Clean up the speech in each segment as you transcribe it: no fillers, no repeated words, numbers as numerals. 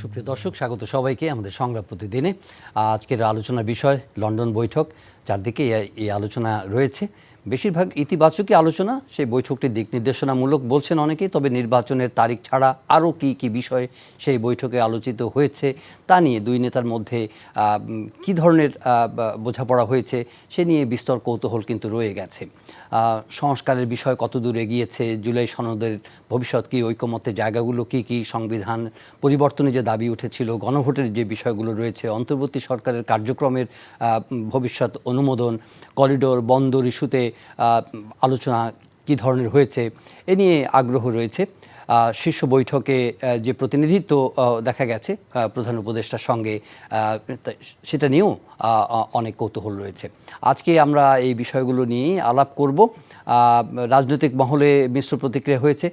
সুপ্রিয় দর্শক, স্বাগত সবাইকে আমাদের সংলাপ প্রতিদিনে। আজকের আলোচনার বিষয় লন্ডন বৈঠক। চারদিকে এই আলোচনা রয়েছে, বেশিরভাগ ইতিবাচকই আলোচনা। সেই বৈঠকটির দিক নির্দেশনামূলক বলছেন অনেকেই, তবে নির্বাচনের তারিখ ছাড়া আরও কী বিষয় সেই বৈঠকে আলোচিত হয়েছে তা নিয়ে দুই নেতার মধ্যে কী ধরনের বোঝাপড়া হয়েছে সে নিয়ে বিস্তর কৌতূহল কিন্তু রয়ে গেছে। সংস্কারের বিষয় কতদূর এগিয়েছে, জুলাই সনদের ভবিষ্যৎ কী, ঐকমত্যের জায়গাগুলো কী, সংবিধান পরিবর্তনে যে দাবি উঠেছিল, গণভোটের যে বিষয়গুলো রয়েছে, অন্তর্বর্তী সরকারের কার্যক্রমের ভবিষ্যৎ অনুমোদন, করিডোর, বন্দর ইস্যুতে আলোচনা কী ধরনের হয়েছে এ নিয়ে আগ্রহ রয়েছে। শীর্ষ বৈঠকে যে প্রতিনিধিত্ব দেখা গেছে প্রধান উপদেষ্টার সঙ্গে, সেটা নিয়েও অনেক কৌতূহল রয়েছে। আজকে আমরা এই বিষয়গুলো নিয়েই আলাপ করব। রাজনৈতিক মহলে মিশ্র প্রতিক্রিয়া হয়েছে।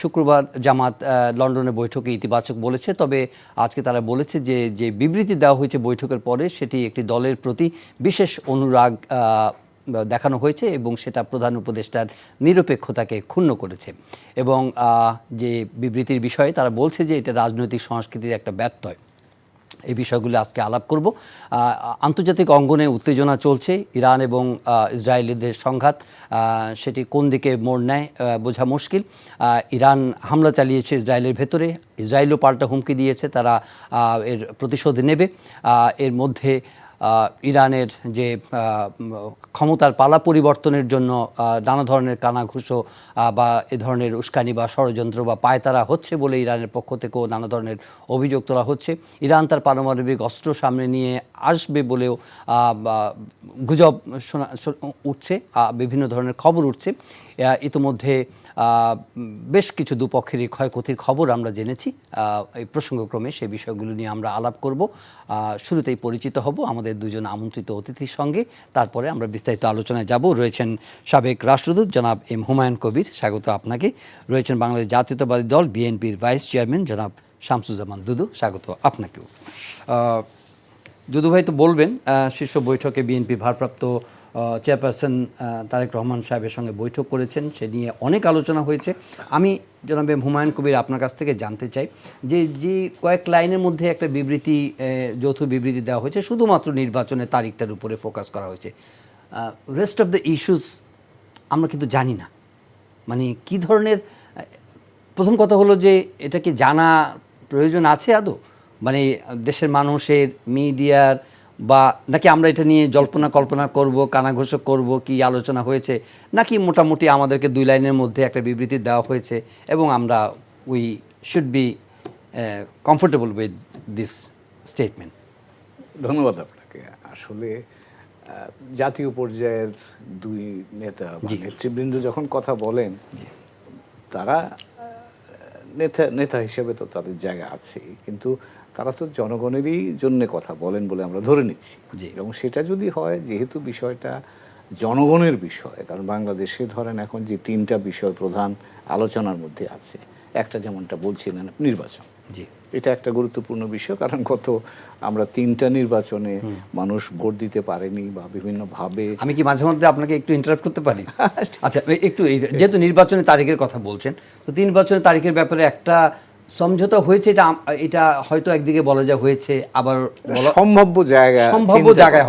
শুক্রবার জামাত লন্ডনে বৈঠকে ইতিবাচক বলেছে, তবে আজকে তারা বলেছে যে বিবৃতি দেওয়া হয়েছে বৈঠকের পরে সেটি একটি দলের প্রতি বিশেষ অনুরাগ দেখানো হয়েছে এবং সেটা প্রধান উপদেষ্টার নিরপেক্ষতাকে ক্ষুণ্ণ করেছে। এবং যে বিবৃতির বিষয়ে তারা বলছে যে এটা রাজনৈতিক সংস্কৃতির একটা ব্যত্যয়। এই বিষয়গুলো আজকে আলাপ করব। আন্তর্জাতিক অঙ্গনে উত্তেজনা চলছে, ইরান এবং ইসরায়েলিদের সংঘাত, সেটি কোন দিকে মোড় নেয় বোঝা মুশকিল। ইরান হামলা চালিয়েছে ইসরায়েলের ভেতরে, ইসরায়েলও পাল্টা হুমকি দিয়েছে তারা এর প্রতিশোধ নেবে। এর মধ্যে ইরানের যে ক্ষমতার পালা পরিবর্তনের জন্য নানা ধরনের কানাঘুষো বা এ ধরনের উস্কানি বা ষড়যন্ত্র বা পায়তারা হচ্ছে বলে ইরানের পক্ষ থেকেও নানা ধরনের অভিযোগ তোলা হচ্ছে। ইরান তার পারমাণবিক অস্ত্র সামনে নিয়ে আসবে বলেও গুজব উঠছে, বিভিন্ন ধরনের খবর উঠছে। ইতোমধ্যে বেশ কিছু দুপক্ষেরই ক্ষয়ক্ষতির খবর আমরা জেনেছি। এই প্রসঙ্গক্রমে সে বিষয়গুলো নিয়ে আমরা আলাপ করব। শুরুতেই পরিচিত হব আমাদের দুজন আমন্ত্রিত অতিথির সঙ্গে, তারপরে আমরা বিস্তারিত আলোচনায় যাব। রয়েছেন সাবেক রাষ্ট্রদূত জনাব এম হুমায়ুন কবির, স্বাগত আপনাকে। রয়েছেন বাংলাদেশ জাতীয়তাবাদী দল বিএনপির ভাইস চেয়ারম্যান জনাব শামসুজ্জামান দুদু, স্বাগত আপনাকেও। দুদু ভাই তো বলবেন, শীর্ষ বৈঠকে বিএনপি ভারপ্রাপ্ত চেয়ারপারসন তারেক রহমান সাহেবের সঙ্গে বৈঠক করেছেন, সে নিয়ে অনেক আলোচনা হয়েছে। আমি জনাব হুমায়ুন কবির আপনার কাছ থেকে জানতে চাই যে কয়েক লাইনের মধ্যে একটা বিবৃতি, যৌথ বিবৃতি দেওয়া হয়েছে, শুধুমাত্র নির্বাচনের তারিখটার উপরে ফোকাস করা হয়েছে। রেস্ট অফ দ্য ইস্যুস আমরা কিন্তু জানি না, মানে কী ধরনের। প্রথম কথা হলো যে এটা কি জানা প্রয়োজন আছে আদৌ, মানে দেশের মানুষের, মিডিয়ার, বা নাকি আমরা এটা নিয়ে জল্পনা কল্পনা করব, কানাঘোষক করব, কি আলোচনা হয়েছে, নাকি মোটামুটি আমাদেরকে দুই লাইনের মধ্যে একটা বিবৃতি দেওয়া হয়েছে এবং আমরা we should be comfortable with this statement? ধন্যবাদ আপনাকে। আসলে জাতীয় পর্যায়ের দুই নেতা বা নেতৃবৃন্দ যখন কথা বলেন, তারা নেতা হিসেবে তো তাদের জায়গা আছে, কিন্তু তারা তো জনগণেরই জন্য কথা বলেন বলে আমরা ধরে নিচ্ছি। এবং সেটা যদি হয়, যেহেতু বিষয়টা জনগণের বিষয়, কারণ বাংলাদেশে ধরেন এখন যে তিনটা বিষয় প্রধান আলোচনার মধ্যে আছে, একটা যেমনটা বলছিলেন নির্বাচন, এটা একটা গুরুত্বপূর্ণ বিষয়, কারণ আমরা তিনটা নির্বাচনে মানুষ ভোট দিতে পারেনি বা বিভিন্নভাবে। আমি কি মাঝে মধ্যে আপনাকে একটু ইন্টারাপ্ট করতে পারি? আচ্ছা, একটু যেহেতু নির্বাচনের তারিখের কথা বলছেন, তো নির্বাচনের তারিখের ব্যাপারে একটা সমঝোতা হয়েছে, এটা হয়তো একদিকে বলা যায় হয়েছে, আবার সম্ভাব্য জায়গায়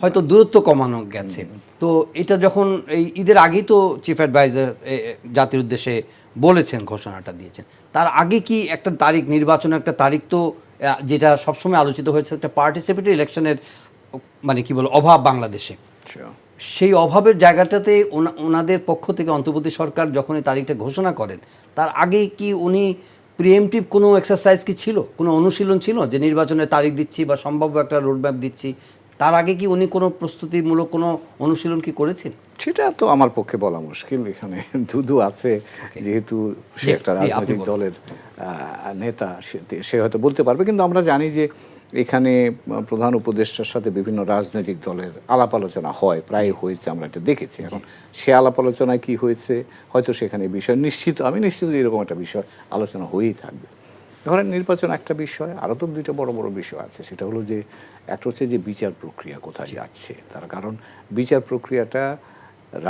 হয়তো দূরত্ব কমানো গেছে। তো এটা যখন এই ঈদের আগেই তো চিফ অ্যাডভাইজার জাতির উদ্দেশ্যে বলেছেন, ঘোষণাটা দিয়েছেন, তার আগে কি একটা তারিখ, নির্বাচনের একটা তারিখ, তো যেটা সবসময় আলোচিত হয়েছে একটা পার্টিসিপেটরি ইলেকশনের মানে কি বল অভাব বাংলাদেশে, সেই অভাবের জায়গাটাতে ওনাদের পক্ষ থেকে অন্তর্বর্তী সরকার যখন এই তারিখটা ঘোষণা করেন, তার আগে কি উনি প্রিএমটিভ কোনো এক্সারসাইজ কি ছিল, কোনো অনুশীলন ছিল যে নির্বাচনের তারিখ দিচ্ছি বা সম্ভাব্য একটা রোডম্যাপ দিচ্ছি, তার আগে কি উনি কোনো প্রস্তুতিমূলক কোনো অনুশীলন কি করেছেন? সেটা তো আমার পক্ষে বলা মুশকিল। এখানে দুদু আছে, যেহেতু সে একটা রাজনৈতিক দলের নেতা, সে হয়তো বলতে পারবে। কিন্তু আমরা জানি যে এখানে প্রধান উপদেষ্টার সাথে বিভিন্ন রাজনৈতিক দলের আলাপ আলোচনা হয়, প্রায় হয়েছে, আমরা এটা দেখেছি। এখন সে আলাপ আলোচনায় কি হয়েছে, হয়তো সেখানে বিষয় আমি নিশ্চিত এরকম একটা বিষয় আলোচনা হয়েই থাকবে। ধরেন নির্বাচন একটা বিষয়, আরও তো দুইটা বড় বড় বিষয় আছে। সেটা হলো যে একটা হচ্ছে যে বিচার প্রক্রিয়া কোথায় যাচ্ছে, তার কারণ বিচার প্রক্রিয়াটা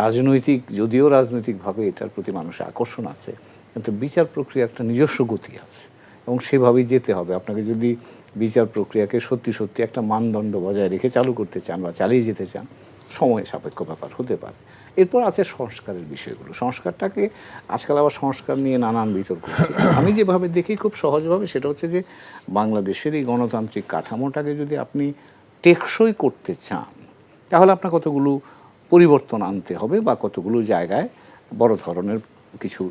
রাজনৈতিক, যদিও রাজনৈতিকভাবে এটার প্রতি মানুষের আকর্ষণ আছে, কিন্তু বিচার প্রক্রিয়া একটা নিজস্ব গতি আছে এবং সেভাবেই যেতে হবে। আপনাকে যদি বিচার প্রক্রিয়াকে সত্যি সত্যি একটা মানদণ্ড বজায় রেখে চালু করতে চান বা চালিয়ে যেতে চান, সময় সাপেক্ষ ব্যাপার হতে পারে। এরপর আছে সংস্কারের বিষয়গুলো। সংস্কারটাকে আজকাল আবার সংস্কার নিয়ে নানান বিতর্ক হচ্ছে। আমি যেভাবে দেখি খুব সহজভাবে, সেটা হচ্ছে যে বাংলাদেশের এই গণতান্ত্রিক কাঠামোটাকে যদি আপনি টেকসই করতে চান, তাহলে আপনার কতগুলো পরিবর্তন আনতে হবে বা কতগুলো জায়গায় বড় ধরনের কিছু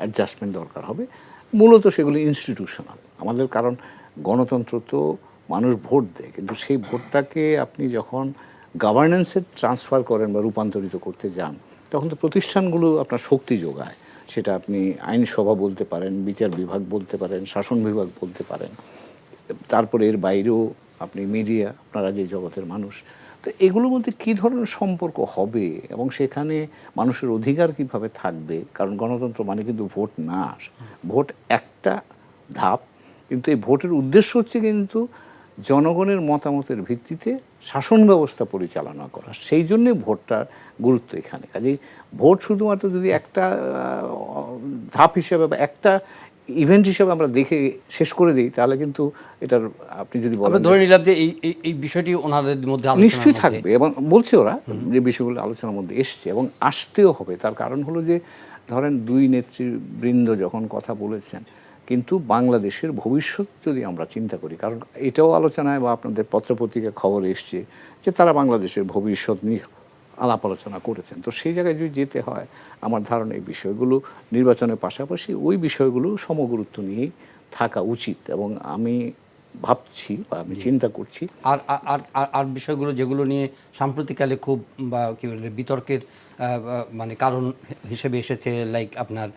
অ্যাডজাস্টমেন্ট দরকার হবে। মূলত সেগুলি ইনস্টিটিউশনাল আমাদের, কারণ গণতন্ত্র তো মানুষ ভোট দেয়, কিন্তু সেই ভোটটাকে আপনি যখন গভর্নেন্সে ট্রান্সফার করেন বা রূপান্তরিত করতে যান, তখন তো প্রতিষ্ঠানগুলো আপনার শক্তি যোগায়। সেটা আপনি আইনসভা বলতে পারেন, বিচার বিভাগ বলতে পারেন, শাসন বিভাগ বলতে পারেন, তারপরে এর বাইরেও আপনি মিডিয়া, আপনারা যে জগতের মানুষ, তো এগুলোর মধ্যে কী ধরনের সম্পর্ক হবে এবং সেখানে মানুষের অধিকার কিভাবে থাকবে। কারণ গণতন্ত্র মানে কিন্তু ভোট না, ভোট একটা ধাপ, কিন্তু এই ভোটের উদ্দেশ্য হচ্ছে কিন্তু জনগণের মতামতের ভিত্তিতে শাসন ব্যবস্থা পরিচালনা করা। সেই জন্যে ভোটটার গুরুত্ব এখানে। কাজেই ভোট শুধুমাত্র যদি একটা ধাপ হিসেবে বা একটা ইভেন্ট হিসেবে আমরা দেখে শেষ করে দিই, তাহলে কিন্তু এটার আপনি যদি বলেন, ধরে নিলাম যে এই বিষয়টি ওনাদের মধ্যে নিশ্চয়ই থাকবে এবং বলছে ওরা যে বিষয়গুলো আলোচনার মধ্যে এসছে এবং আসতেও হবে। তার কারণ হলো যে ধরেন দুই নেতৃবৃন্দ যখন কথা বলেছেন, কিন্তু বাংলাদেশের ভবিষ্যৎ যদি আমরা চিন্তা করি, কারণ এটাও আলোচনায় বা আপনাদের পত্রপত্রিকার খবর এসছে যে তারা বাংলাদেশের ভবিষ্যৎ নিয়ে আলাপ আলোচনা করেছেন। তো সেই জায়গায় যদি যেতে হয়, আমার ধারণা এই বিষয়গুলো নির্বাচনের পাশাপাশি ওই বিষয়গুলো সমগুরুত্ব নিয়েই থাকা উচিত এবং আমি ভাবছি বা আমি চিন্তা করছি। আর আর আর আর বিষয়গুলো যেগুলো নিয়ে সাম্প্রতিককালে খুব বা কি বলে বিতর্কের মানে কারণ হিসেবে এসেছে, লাইক আপনার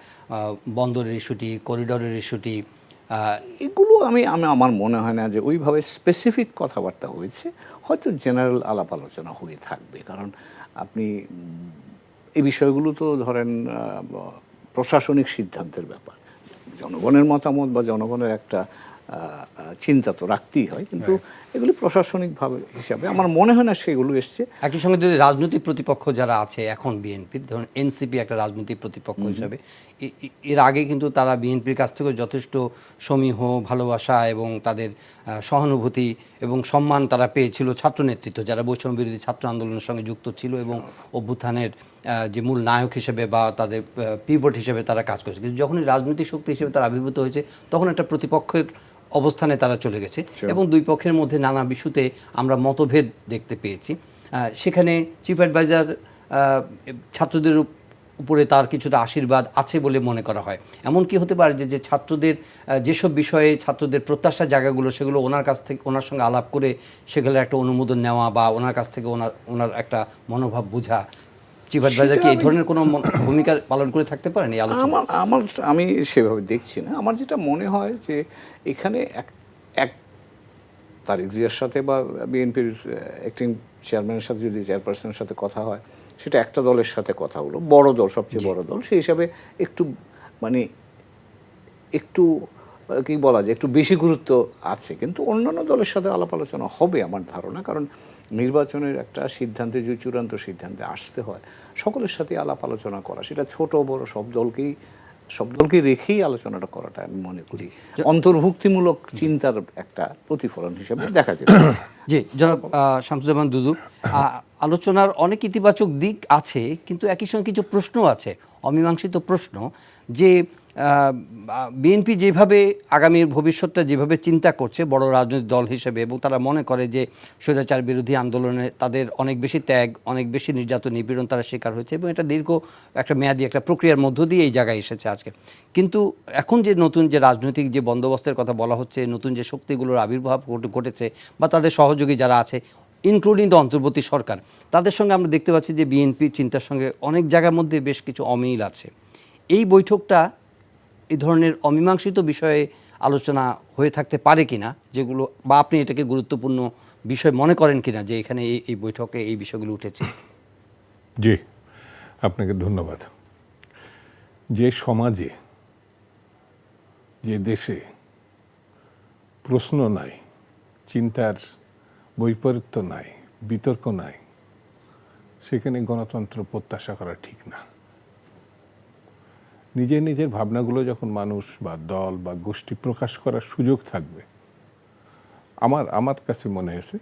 বন্দরের ইস্যুটি, করিডোরের ইস্যুটি, এগুলো আমি আমি আমার মনে হয় না যে ওইভাবে স্পেসিফিক কথাবার্তা হয়েছে। হয়তো জেনারেল আলাপ আলোচনা হয়ে থাকবে, কারণ আপনি এই বিষয়গুলো তো ধরেন প্রশাসনিক সিদ্ধান্তের ব্যাপার। জনগণের মতামত বা জনগণের একটা চিন্তা তো রাখতেই হয়, কিন্তু এগুলি প্রশাসনিকভাবে হিসাবে আমার মনে হয় না সেগুলো এসছে। একই সঙ্গে যদি রাজনৈতিক প্রতিপক্ষ যারা আছে এখন বিএনপির, ধরুন এনসিপি একটা রাজনৈতিক প্রতিপক্ষ হিসাবে, এর আগে কিন্তু তারা বিএনপির কাছ থেকে যথেষ্ট সমীহ, ভালোবাসা এবং তাদের সহানুভূতি এবং সম্মান তারা পেয়েছিল ছাত্র নেতৃত্ব, যারা বৈষম্য বিরোধী ছাত্র আন্দোলনের সঙ্গে যুক্ত ছিল এবং অভ্যুত্থানের যে মূল নায়ক হিসেবে বা তাদের পিভট হিসেবে তারা কাজ করেছে। কিন্তু যখনই রাজনৈতিক শক্তি হিসেবে তারা আবির্ভূত হয়েছে, তখন একটা প্রতিপক্ষের অবস্থানে তারা চলে গেছে এবং দুই পক্ষের মধ্যে নানা ইস্যুতে আমরা মতভেদ দেখতে পেয়েছি। সেখানে চিফ অ্যাডভাইজার ছাত্রদের উপরে তার কিছুটা আশীর্বাদ আছে বলে মনে করা হয়। এমন কি হতে পারে যে ছাত্রদের যেসব বিষয়ে ছাত্রদের প্রত্যাশার জায়গাগুলো, সেগুলো ওনার কাছ থেকে, ওনার সঙ্গে আলাপ করে সেগুলো একটা অনুমোদন নেওয়া বা ওনার কাছ থেকে ওনার একটা মনোভাব বোঝা, চিফ অ্যাডভাইজার কি এই ধরনের কোনো ভূমিকা পালন করে থাকতে পারেন এই আলোচনা? আমি সেভাবে দেখছি না। আমার যেটা মনে হয় যে এখানে এক তারেক জিয়ার সাথে বা বিএনপির অ্যাক্টিং চেয়ারম্যানের সাথে যদি চেয়ারপারসনের সাথে কথা হয়, সেটা একটা দলের সাথে কথা হলো, বড় দল, সবচেয়ে বড় দল, সেই হিসাবে একটু মানে একটু কি বলা যায়, একটু বেশি গুরুত্ব আছে। কিন্তু অন্যান্য দলের সাথে আলাপ আলোচনা হবে আমার ধারণা, কারণ নির্বাচনের একটা সিদ্ধান্তে যদি চূড়ান্ত সিদ্ধান্তে আসতে হয়, সকলের সাথে আলাপ আলোচনা করা, সেটা ছোট বড় সব দলকে রেখেই আলোচনাটা করাটা আমি মনে করি অন্তর্ভুক্তিমূলক চিন্তার একটা প্রতিফলন হিসেবে দেখা যায়। জি, জনাব শামসুজ্জামান দুদু, আলোচনার অনেক ইতিবাচক দিক আছে, কিন্তু একই সঙ্গে কিছু প্রশ্ন আছে, অমীমাংসিত প্রশ্ন, যে বিএনপি যেভাবে আগামীর ভবিষ্যৎটা যেভাবে চিন্তা করছে বড় রাজনৈতিক দল হিসেবে, এবং তারা মনে করে যে স্বৈরাচার বিরোধী আন্দোলনে তাদের অনেক বেশি ত্যাগ, অনেক বেশি নির্যাতন, নিপীড়ন তারা শিকার হয়েছে এবং এটা দীর্ঘ একটা মেয়াদী একটা প্রক্রিয়ার মধ্য দিয়ে এই জায়গায় এসেছে আজকে। কিন্তু এখন যে নতুন যে রাজনৈতিক যে বন্দোবস্তের কথা বলা হচ্ছে, নতুন যে শক্তিগুলোর আবির্ভাব ঘটেছে বা তাদের সহযোগী যারা আছে, ইনক্লুডিং দ্য অন্তর্বর্তী সরকার, তাদের সঙ্গে আমরা দেখতে পাচ্ছি যে বিএনপি চিন্তার সঙ্গে অনেক জায়গার মধ্যে বেশ কিছু অমিল আছে। এই বৈঠকটা এই ধরনের অমীমাংসিত বিষয়ে আলোচনা হয়ে থাকতে পারে কিনা, যেগুলো, বা আপনি এটাকে গুরুত্বপূর্ণ বিষয় মনে করেন কিনা যে এখানে এই বৈঠকে এই বিষয়গুলো উঠেছে? জি, আপনাকে ধন্যবাদ। যে সমাজে, যে দেশে প্রশ্ন নাই, চিন্তার বৈপরীত্য নাই, বিতর্ক নাই, সেখানে গণতন্ত্র প্রত্যাশা করা ঠিক না। নিজের নিজের ভাবনাগুলো যখন মানুষ বা দল বা গোষ্ঠী প্রকাশ করার সুযোগ থাকবে, আমার কাছে মনে হয়েছে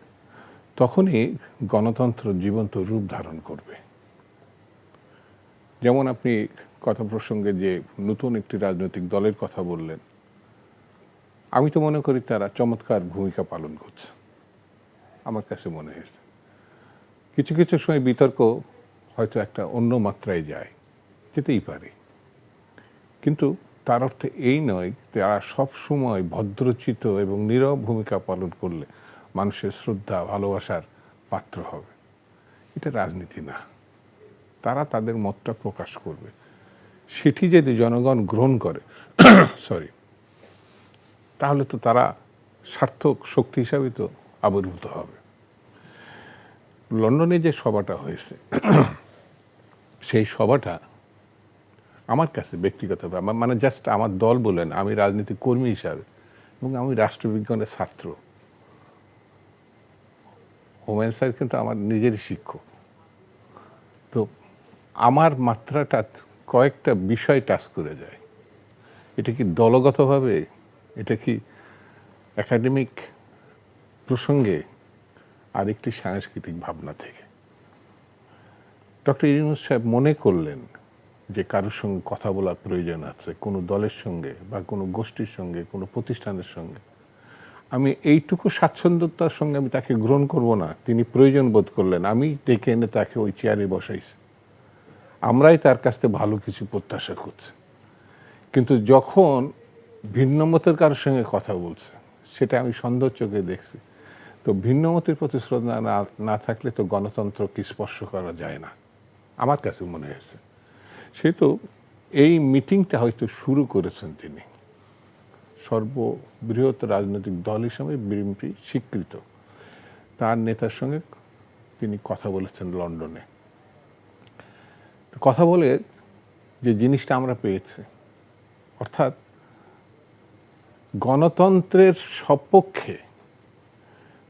তখনই গণতন্ত্র জীবন্ত রূপ ধারণ করবে। যেমন আপনি কথা প্রসঙ্গে যে নতুন একটি রাজনৈতিক দলের কথা বললেন, আমি তো মনে করি তারা চমৎকার ভূমিকা পালন করছে, আমার কাছে মনে হয়েছে। কিছু কিছু সময় বিতর্ক হয়তো একটা অন্য মাত্রায় যায়, যেতেই পারে, কিন্তু তার অর্থ এই নয় তারা সব সময় ভদ্রচিত এবং নীরব ভূমিকা পালন করলে মানুষের শ্রদ্ধা ভালোবাসার পাত্র হবে। এটা রাজনীতি না। তারা তাদের মতটা প্রকাশ করবে, সেটি যদি জনগণ গ্রহণ করে তাহলে তো তারা সার্থক শক্তি হিসাবে তো আবির্ভূত হবে। লন্ডনে যে সভাটা হয়েছে সেই সভাটা আমার কাছে ব্যক্তিগতভাবে মানে জাস্ট আমার দল বলেন, আমি রাজনীতিক কর্মী হিসাবে এবং আমি রাষ্ট্রবিজ্ঞানের ছাত্র, হুমায়ুন স্যার কিন্তু আমার নিজেরই শিক্ষক, তো আমার মাত্রাটা কয়েকটা বিষয় টাচ করে যায়। এটা কি দলগতভাবে, এটা কি একাডেমিক প্রসঙ্গে, আরেকটি সাংস্কৃতিক ভাবনা থেকে। ডক্টর ইউনূস সাহেব মনে করলেন যে কারোর সঙ্গে কথা বলার প্রয়োজন আছে, কোনো দলের সঙ্গে বা কোনো গোষ্ঠীর সঙ্গে, কোনো প্রতিষ্ঠানের সঙ্গে। আমি এইটুকু স্বাচ্ছন্দ্যতার সঙ্গে আমি তাকে গ্রহণ করব না, তিনি প্রয়োজন বোধ করলেন, আমি ডেকে এনে তাকে ওই চেয়ারে বসাইছি। আমরাই তার কাছ থেকে ভালো কিছু প্রত্যাশা করছি, কিন্তু যখন ভিন্ন মতের কারোর সঙ্গে কথা বলছে সেটা আমি সন্দেহ চোখে দেখছি। তো ভিন্ন মতের প্রতি শ্রদ্ধা না থাকলে তো গণতন্ত্রকে স্পর্শ করা যায় না, আমার কাছে মনে হয়েছে। সেহেতু এই মিটিংটা হয়তো শুরু করেছেন তিনি, সর্ববৃহৎ রাজনৈতিক দল হিসাবে বিএনপি স্বীকৃত, তার নেতার সঙ্গে তিনি কথা বলেছেন লন্ডনে। কথা বলে যে জিনিসটা আমরা পেয়েছি, অর্থাৎ গণতন্ত্রের সপক্ষে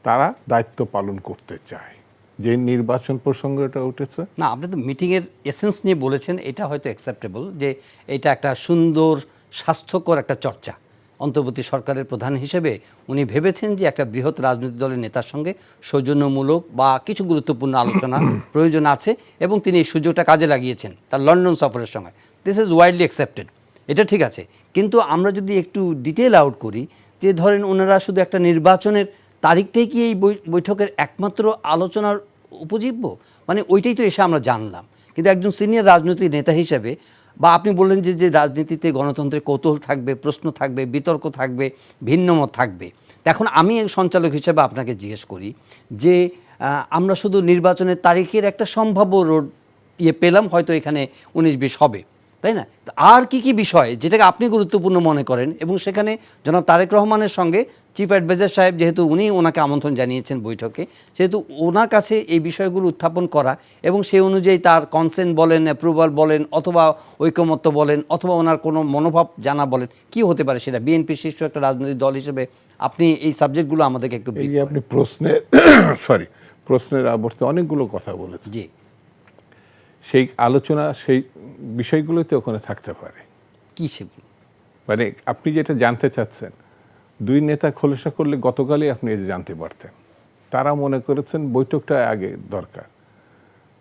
তারা দায়িত্ব পালন করতে চায়। যে নির্বাচন প্রসঙ্গটা উঠেছে, না, আপনি তো মিটিংয়ের এসেন্স নিয়ে বলেছেন, এটা হয়তো অ্যাকসেপ্টেবল, যে এটা একটা সুন্দর স্বাস্থ্যকর একটা চর্চা। অন্তর্বর্তী সরকারের প্রধান হিসেবে উনি ভেবেছেন যে একটা বৃহৎ রাজনৈতিক দলের নেতার সঙ্গে সৌজন্যমূলক বা কিছু গুরুত্বপূর্ণ আলোচনা প্রয়োজন আছে, এবং তিনি এই সুযোগটা কাজে লাগিয়েছেন তার লন্ডন সফরের সময়। দিস ইজ ওয়াইডলি অ্যাকসেপ্টেড, এটা ঠিক আছে। কিন্তু আমরা যদি একটু ডিটেল আউট করি, যে ধরেন ওনারা শুধু একটা নির্বাচনের তারিখটাই কি এই বৈঠকের একমাত্র আলোচনার উপজীব্য, মানে ওইটাই তো এসে আমরা জানলাম। কিন্তু একজন সিনিয়র রাজনৈতিক নেতা হিসেবে, বা আপনি বললেন যে যে রাজনীতিতে গণতন্ত্রের কৌতূহল থাকবে, প্রশ্ন থাকবে, বিতর্ক থাকবে, ভিন্নমত থাকবে। এখন আমি সঞ্চালক হিসেবে আপনাকে জিজ্ঞেস করি যে আমরা শুধু নির্বাচনের তারিখের একটা সম্ভাব্য রোড পেলাম, হয়তো এখানে 19-20 হবে, তাই না? আর কি কি বিষয় যেটাকে আপনি গুরুত্বপূর্ণ মনে করেন, এবং সেখানে জনাব তারেক রহমানের সঙ্গে চিফ অ্যাডভাইজার সাহেব, যেহেতু উনি ওনাকে আমন্ত্রণ জানিয়েছেন বৈঠকে, সেহেতু ওনার কাছে এই বিষয়গুলো উত্থাপন করা এবং সেই অনুযায়ী তার কনসেন্ট বলেন, অ্যাপ্রুভাল বলেন, অথবা ঐকমত্য বলেন, অথবা ওনার কোনো মনোভাব জানা বলেন, কি হতে পারে সেটা বিএনপি শীর্ষ একটা রাজনৈতিক দল হিসেবে আপনি এই সাবজেক্টগুলো আমাদেরকে একটু এই যে আপনি প্রশ্নের আবর্তে অনেকগুলো কথা বলেছেন। জি, সেই আলোচনা সেই বিষয়গুলোতে ওখানে থাকতে পারে। কি সেগুলো? মানে আপনি যেটা জানতে চাচ্ছেন, দুই নেতা খোলসা করলে গতকালই আপনি এটা জানতে পারতেন। তারা মনে করেছেন বৈঠকটা আগে দরকার,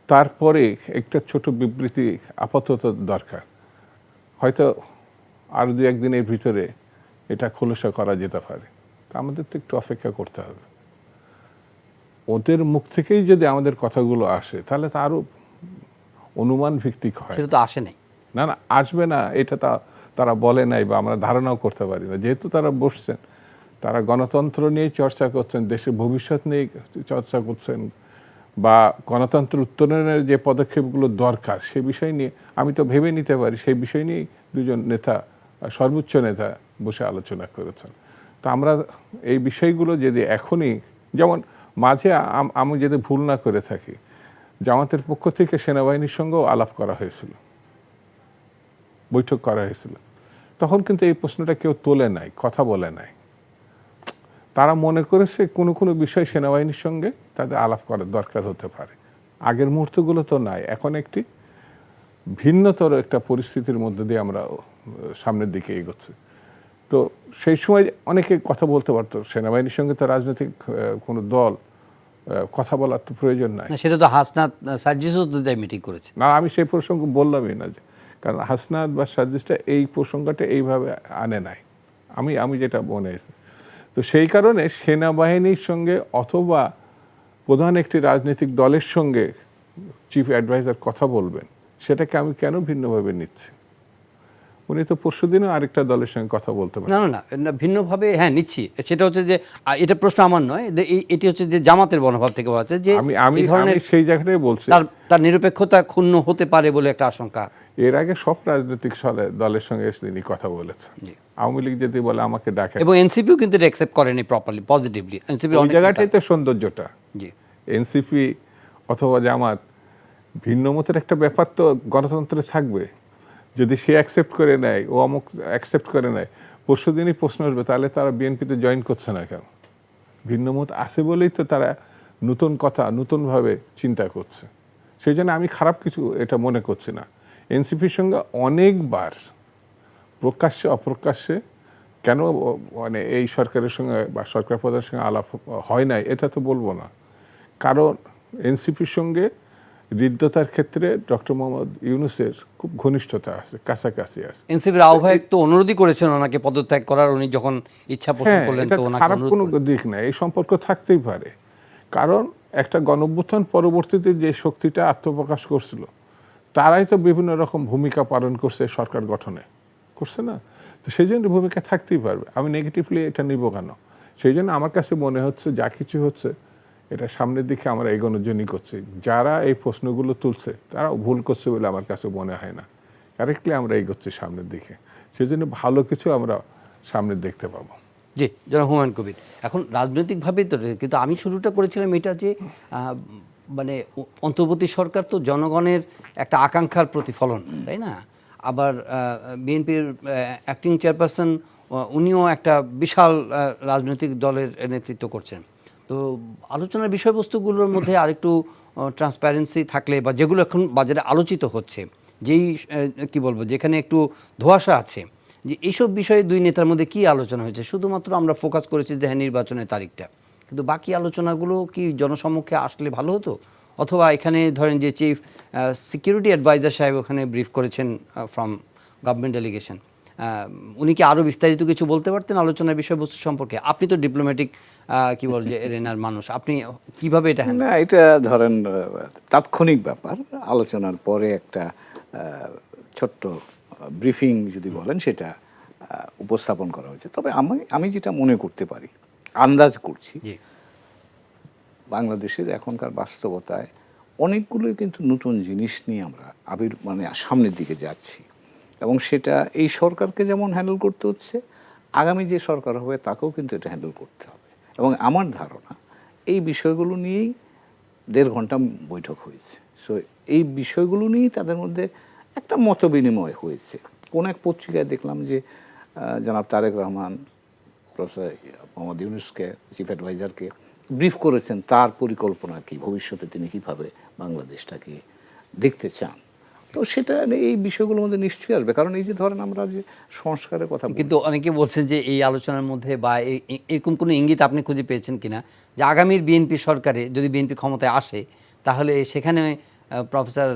তারপরে একটা ছোট বিবৃতি আপাতত দরকার, হয়তো আর 2-1 দিনের ভিতরে এটা খোলসা করা যেতে পারে। তা আমাদের তো একটু অপেক্ষা করতে হবে। ওদের মুখ থেকেই যদি আমাদের কথাগুলো আসে তাহলে তা আরও অনুমান ভিত্তিক হয়। সেটা তো আসে নাই। না না, আসবে না এটা তারা বলে নাই, বা আমরা ধারণাও করতে পারি না। যেহেতু তারা বসছেন, তারা গণতন্ত্র নিয়ে চর্চা করছেন, দেশের ভবিষ্যৎ নিয়ে চর্চা করছেন, বা গণতন্ত্র উত্তরণের যে পদক্ষেপগুলো দরকার সে বিষয় নিয়ে আমি তো ভেবে নিতে পারি, সেই বিষয় নিয়েই দুজন নেতা, সর্বোচ্চ নেতা বসে আলোচনা করেছেন। তো আমরা এই বিষয়গুলো যদি এখনই, যেমন মাঝে আমি যদি ভুল না করে থাকি, জামাতের পক্ষ থেকে সেনাবাহিনীর সঙ্গেও আলাপ করা হয়েছিল, বৈঠক করা হয়েছিল। তখন কিন্তু এই প্রশ্নটা কেউ তোলে নাই, কথা বলে নাই। তারা মনে করেছে কোনো কোনো বিষয় সেনাবাহিনীর সঙ্গে তাদের আলাপ করার দরকার হতে পারে। আগের মুহূর্তগুলো তো নাই। এখন একটি ভিন্নতর একটা পরিস্থিতির মধ্যে দিয়ে আমরা সামনের দিকে এগোচ্ছি। তো সেই সময় অনেকে কথা বলতে পারতো, সেনাবাহিনীর সঙ্গে তো রাজনৈতিক কোনো দল কথা বলার তো প্রয়োজন নাই। না, সেটা তো হাসনাত সার্জিসও তো মিটিং করেছে। না, আমি সেই প্রসঙ্গ বললামই না, যে কারণ হাসনাত বা সার্জিসটা এই প্রসঙ্গটা এইভাবে আনে নাই, আমি যেটা মনে হয়েছে। তো সেই কারণে সেনাবাহিনীর সঙ্গে অথবা প্রধান একটি রাজনৈতিক দলের সঙ্গে চিফ অ্যাডভাইজার কথা বলবেন, সেটাকে আমি কেন ভিন্নভাবে নিচ্ছি? উনি তো পরশুদিনও আরেকটা দলের সঙ্গে কথা বলতে পারেন। না না না, ভিন্নভাবে হ্যাঁ নিচ্ছি। সেটা হচ্ছে যে এটা প্রশ্ন আমার নয়, এটি হচ্ছে যে জামাতের মনোভাব থেকে বলা আছে যে আমি এই ধরনের সেই জায়গাটাই বলছি, তার নিরপেক্ষতা ক্ষুণ্ণ হতে পারে বলে একটা আশঙ্কা। এর আগে সব রাজনৈতিক দলের সঙ্গে তিনি কথা বলেছেন। আওয়ামী লীগ যদি বলে আমাকে ডাকে, এবং এনসিপিও কিন্তু এটা অ্যাকসেপ্ট করেনি প্রপারলি, পজিটিভলি। এনসিপি ওই জায়গাটাই তো সৌন্দর্যটা। জি, এনসিপি অথবা জামাত ভিন্ন মতের একটা ব্যাপার তো গণতন্ত্রে থাকবে। যদি সে অ্যাকসেপ্ট করে নেয়, ও অমুক অ্যাকসেপ্ট করে নেয়, পরশু দিনই প্রশ্ন আসবে তাহলে তারা বিএনপিতে জয়েন করছে না কেন? ভিন্ন মত আছে বলেই তো তারা নতুন কথা নতুনভাবে চিন্তা করছে। সেই জন্য আমি খারাপ কিছু এটা মনে করছি না। এনসিপির সঙ্গে অনেকবার প্রকাশ্যে অপ্রকাশ্যে কেন মানে এই সরকারের সঙ্গে বা সরকার প্রধানের সঙ্গে আলাপ হয় নাই এটা তো বলবো না, কারণ এনসিপির সঙ্গে হৃদ্যতার ক্ষেত্রে ডক্টর মোহাম্মদ ইউনূসের খুব ঘনিষ্ঠতা আছে, কাছাকাছি আছে। এনসিপির আহ্বায়ক তো অনুরোধই করেছেন ওনাকে পদত্যাগ করার, উনি যখন ইচ্ছা পোষণ করলেন এটা তো ওনাকে খারাপ অনুরোধ কোনো করলেন। দিক নাই, এই সম্পর্ক থাকতেই পারে। কারণ একটা গণঅভ্যুত্থান পরবর্তীতে যে শক্তিটা আত্মপ্রকাশ করছিল, তারাই তো বিভিন্ন রকম ভূমিকা পালন করছে সরকার গঠনে, করছে না? তো সেই জন্য ভূমিকা থাকতেই পারবে। আমি নেগেটিভলি এটা নিব কেন? সেই জন্য আমার কাছে মনে হচ্ছে যা কিছু হচ্ছে এটা সামনের দিকে আমরা এগোনোর জন্যই করছি। যারা এই প্রশ্নগুলো তুলছে তারাও ভুল করছে বলে আমার কাছে মনে হয় না। কারেক্টলি আমরা এগোচ্ছি সামনের দিকে, সেই জন্য ভালো কিছু আমরা সামনে দেখতে পাবো। জি, জনাব হুমায়ুন কবির, এখন রাজনৈতিকভাবে তো, কিন্তু আমি শুরুটা করেছিলাম এটা যে মানে অন্তর্বর্তী সরকার তো জনগণের একটা আকাঙ্ক্ষার প্রতিফলন, তাই না? আবার বিএনপির অ্যাক্টিং চেয়ারপারসন উনিও একটা বিশাল রাজনৈতিক দলের নেতৃত্ব করছেন। তো আলোচনার বিষয়বস্তুগুলোর মধ্যে আরেকটু ট্রান্সপারেন্সি থাকলে, বা যেগুলো এখন বাজারে আলোচিত হচ্ছে, যেই কি বলবো, যেখানে একটু ধোঁয়াশা আছে, যে এইসব বিষয়ে দুই নেতার মধ্যে কি আলোচনা হয়েছে। শুধুমাত্র আমরা ফোকাস করেছি যে হ্যাঁ নির্বাচনের তারিখটা, কিন্তু বাকি আলোচনাগুলো কি জনসম্মুখে আসলে ভালো হতো? অথবা এখানে ধরেন যে চিফ সিকিউরিটি অ্যাডভাইজার সাহেব ওখানে ব্রিফ করেছেন ফ্রম গভর্নমেন্ট ডেলিগেশন, উনি কি আরও বিস্তারিত কিছু বলতে পারতেন আলোচনার বিষয়বস্তু সম্পর্কে? আপনি তো ডিপ্লোম্যাটিক কি বল যে এরেনার মানুষ, আপনি কিভাবে এটা না, এটা ধরেন তাৎক্ষণিক ব্যাপার। আলোচনার পরে একটা ছোট্ট ব্রিফিং যদি বলেন, সেটা উপস্থাপন করা হয়েছে। তবে আমি যেটা মনে করতে পারি, আন্দাজ করছি, জি বাংলাদেশের এখনকার বাস্তবতায় অনেকগুলোই কিন্তু নতুন জিনিস নিয়ে আমরা মানে সামনের দিকে যাচ্ছি, এবং সেটা এই সরকারকে যেমন হ্যান্ডেল করতে হচ্ছে, আগামী যে সরকার হবে তাকেও কিন্তু এটা হ্যান্ডেল করতে হবে। এবং আমার ধারণা এই বিষয়গুলো নিয়েই 1.5 ঘন্টা বৈঠক হয়েছে। সো এই বিষয়গুলো নিয়েই তাদের মধ্যে একটা মত বিনিময় হয়েছে। কোন এক পত্রিকায় দেখলাম যে জনাব তারেক রহমান প্রফেসর মোহাম্মদ ইউনূসকে, চিফ অ্যাডভাইজারকে ব্রিফ করেছেন তার পরিকল্পনা কি, ভবিষ্যতে তিনি কীভাবে বাংলাদেশটাকে দেখতে চান। তো সেটা এই বিষয়গুলোর মধ্যে নিশ্চয়ই আসবে, কারণ এই যে ধরেন আমরা যে সংস্কারের কথা বলি, কিন্তু অনেকে বলছেন যে এই আলোচনার মধ্যে বা এরকম কোনো ইঙ্গিত আপনি খুঁজে পেয়েছেন কিনা যে আগামীর বিএনপি সরকারে যদি বিএনপি ক্ষমতায় আসে, তাহলে সেখানে প্রফেসর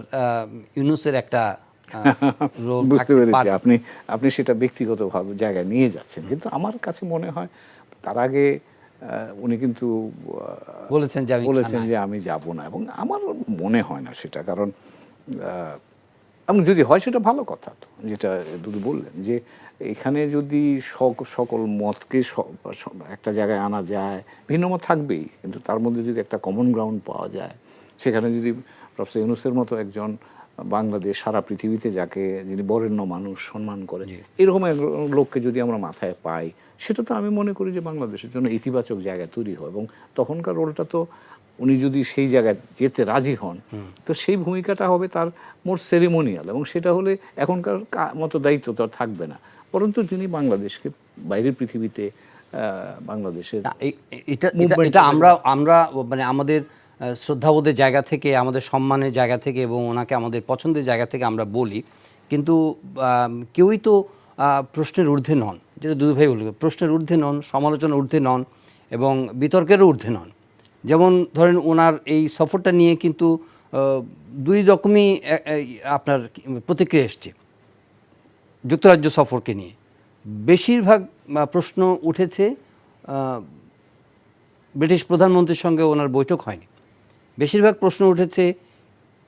ইউনূসের একটা রোল বুঝতে পেরেছি আপনি সেটা ব্যক্তিগতভাবে জায়গায় নিয়ে যাচ্ছেন, কিন্তু আমার কাছে মনে হয় তার আগে উনি কিন্তু বলেছেন যে আমি যাব না, এবং আমার মনে হয় না সেটা। কারণ এবং যদি হয় সেটা ভালো কথা। তো যেটা দুদু বললেন যে এখানে যদি সকল মতকে একটা জায়গায় আনা যায়, ভিন্ন মত থাকবেই, কিন্তু তার মধ্যে যদি একটা কমন গ্রাউন্ড পাওয়া যায়, সেখানে যদি প্রফেসর ইউনূসের মতো একজন বাংলাদেশ সারা পৃথিবীতে যাকে যিনি বরেণ্য মানুষ সম্মান করে, এরকম এক লোককে যদি আমরা মাথায় পাই, সেটা তো আমি মনে করি যে বাংলাদেশের জন্য ইতিবাচক জায়গা তৈরি হয়। এবং তখনকার রোলটা তো উনি যদি সেই জায়গায় যেতে রাজি হন, তো সেই ভূমিকাটা হবে তার মোর সেরিমোনিয়াল, এবং সেটা হলে এখনকার মতো দায়িত্ব তো আর থাকবে না, পরন্তু তিনি বাংলাদেশকে বাইরের পৃথিবীতে বাংলাদেশের এটা আমরা মানে আমাদের শ্রদ্ধাবোধের জায়গা থেকে, আমাদের সম্মানের জায়গা থেকে এবং ওনাকে আমাদের পছন্দের জায়গা থেকে আমরা বলি, কিন্তু কেউই তো প্রশ্নের ঊর্ধ্বে নন, যেটা দুধ ভাই বলল, প্রশ্নের ঊর্ধ্বে নন, সমালোচনার ঊর্ধ্বে নন এবং বিতর্কেরও ঊর্ধ্বে নন। যেমন ধরেন ওনার এই সফরটা নিয়ে কিন্তু দুই রকমই আপনার প্রতিক্রিয়া এসছে। যুক্তরাজ্য সফরকে নিয়ে বেশিরভাগ প্রশ্ন উঠেছে ব্রিটিশ প্রধানমন্ত্রীর সঙ্গে ওনার বৈঠক হয়নি। বেশিরভাগ প্রশ্ন উঠেছে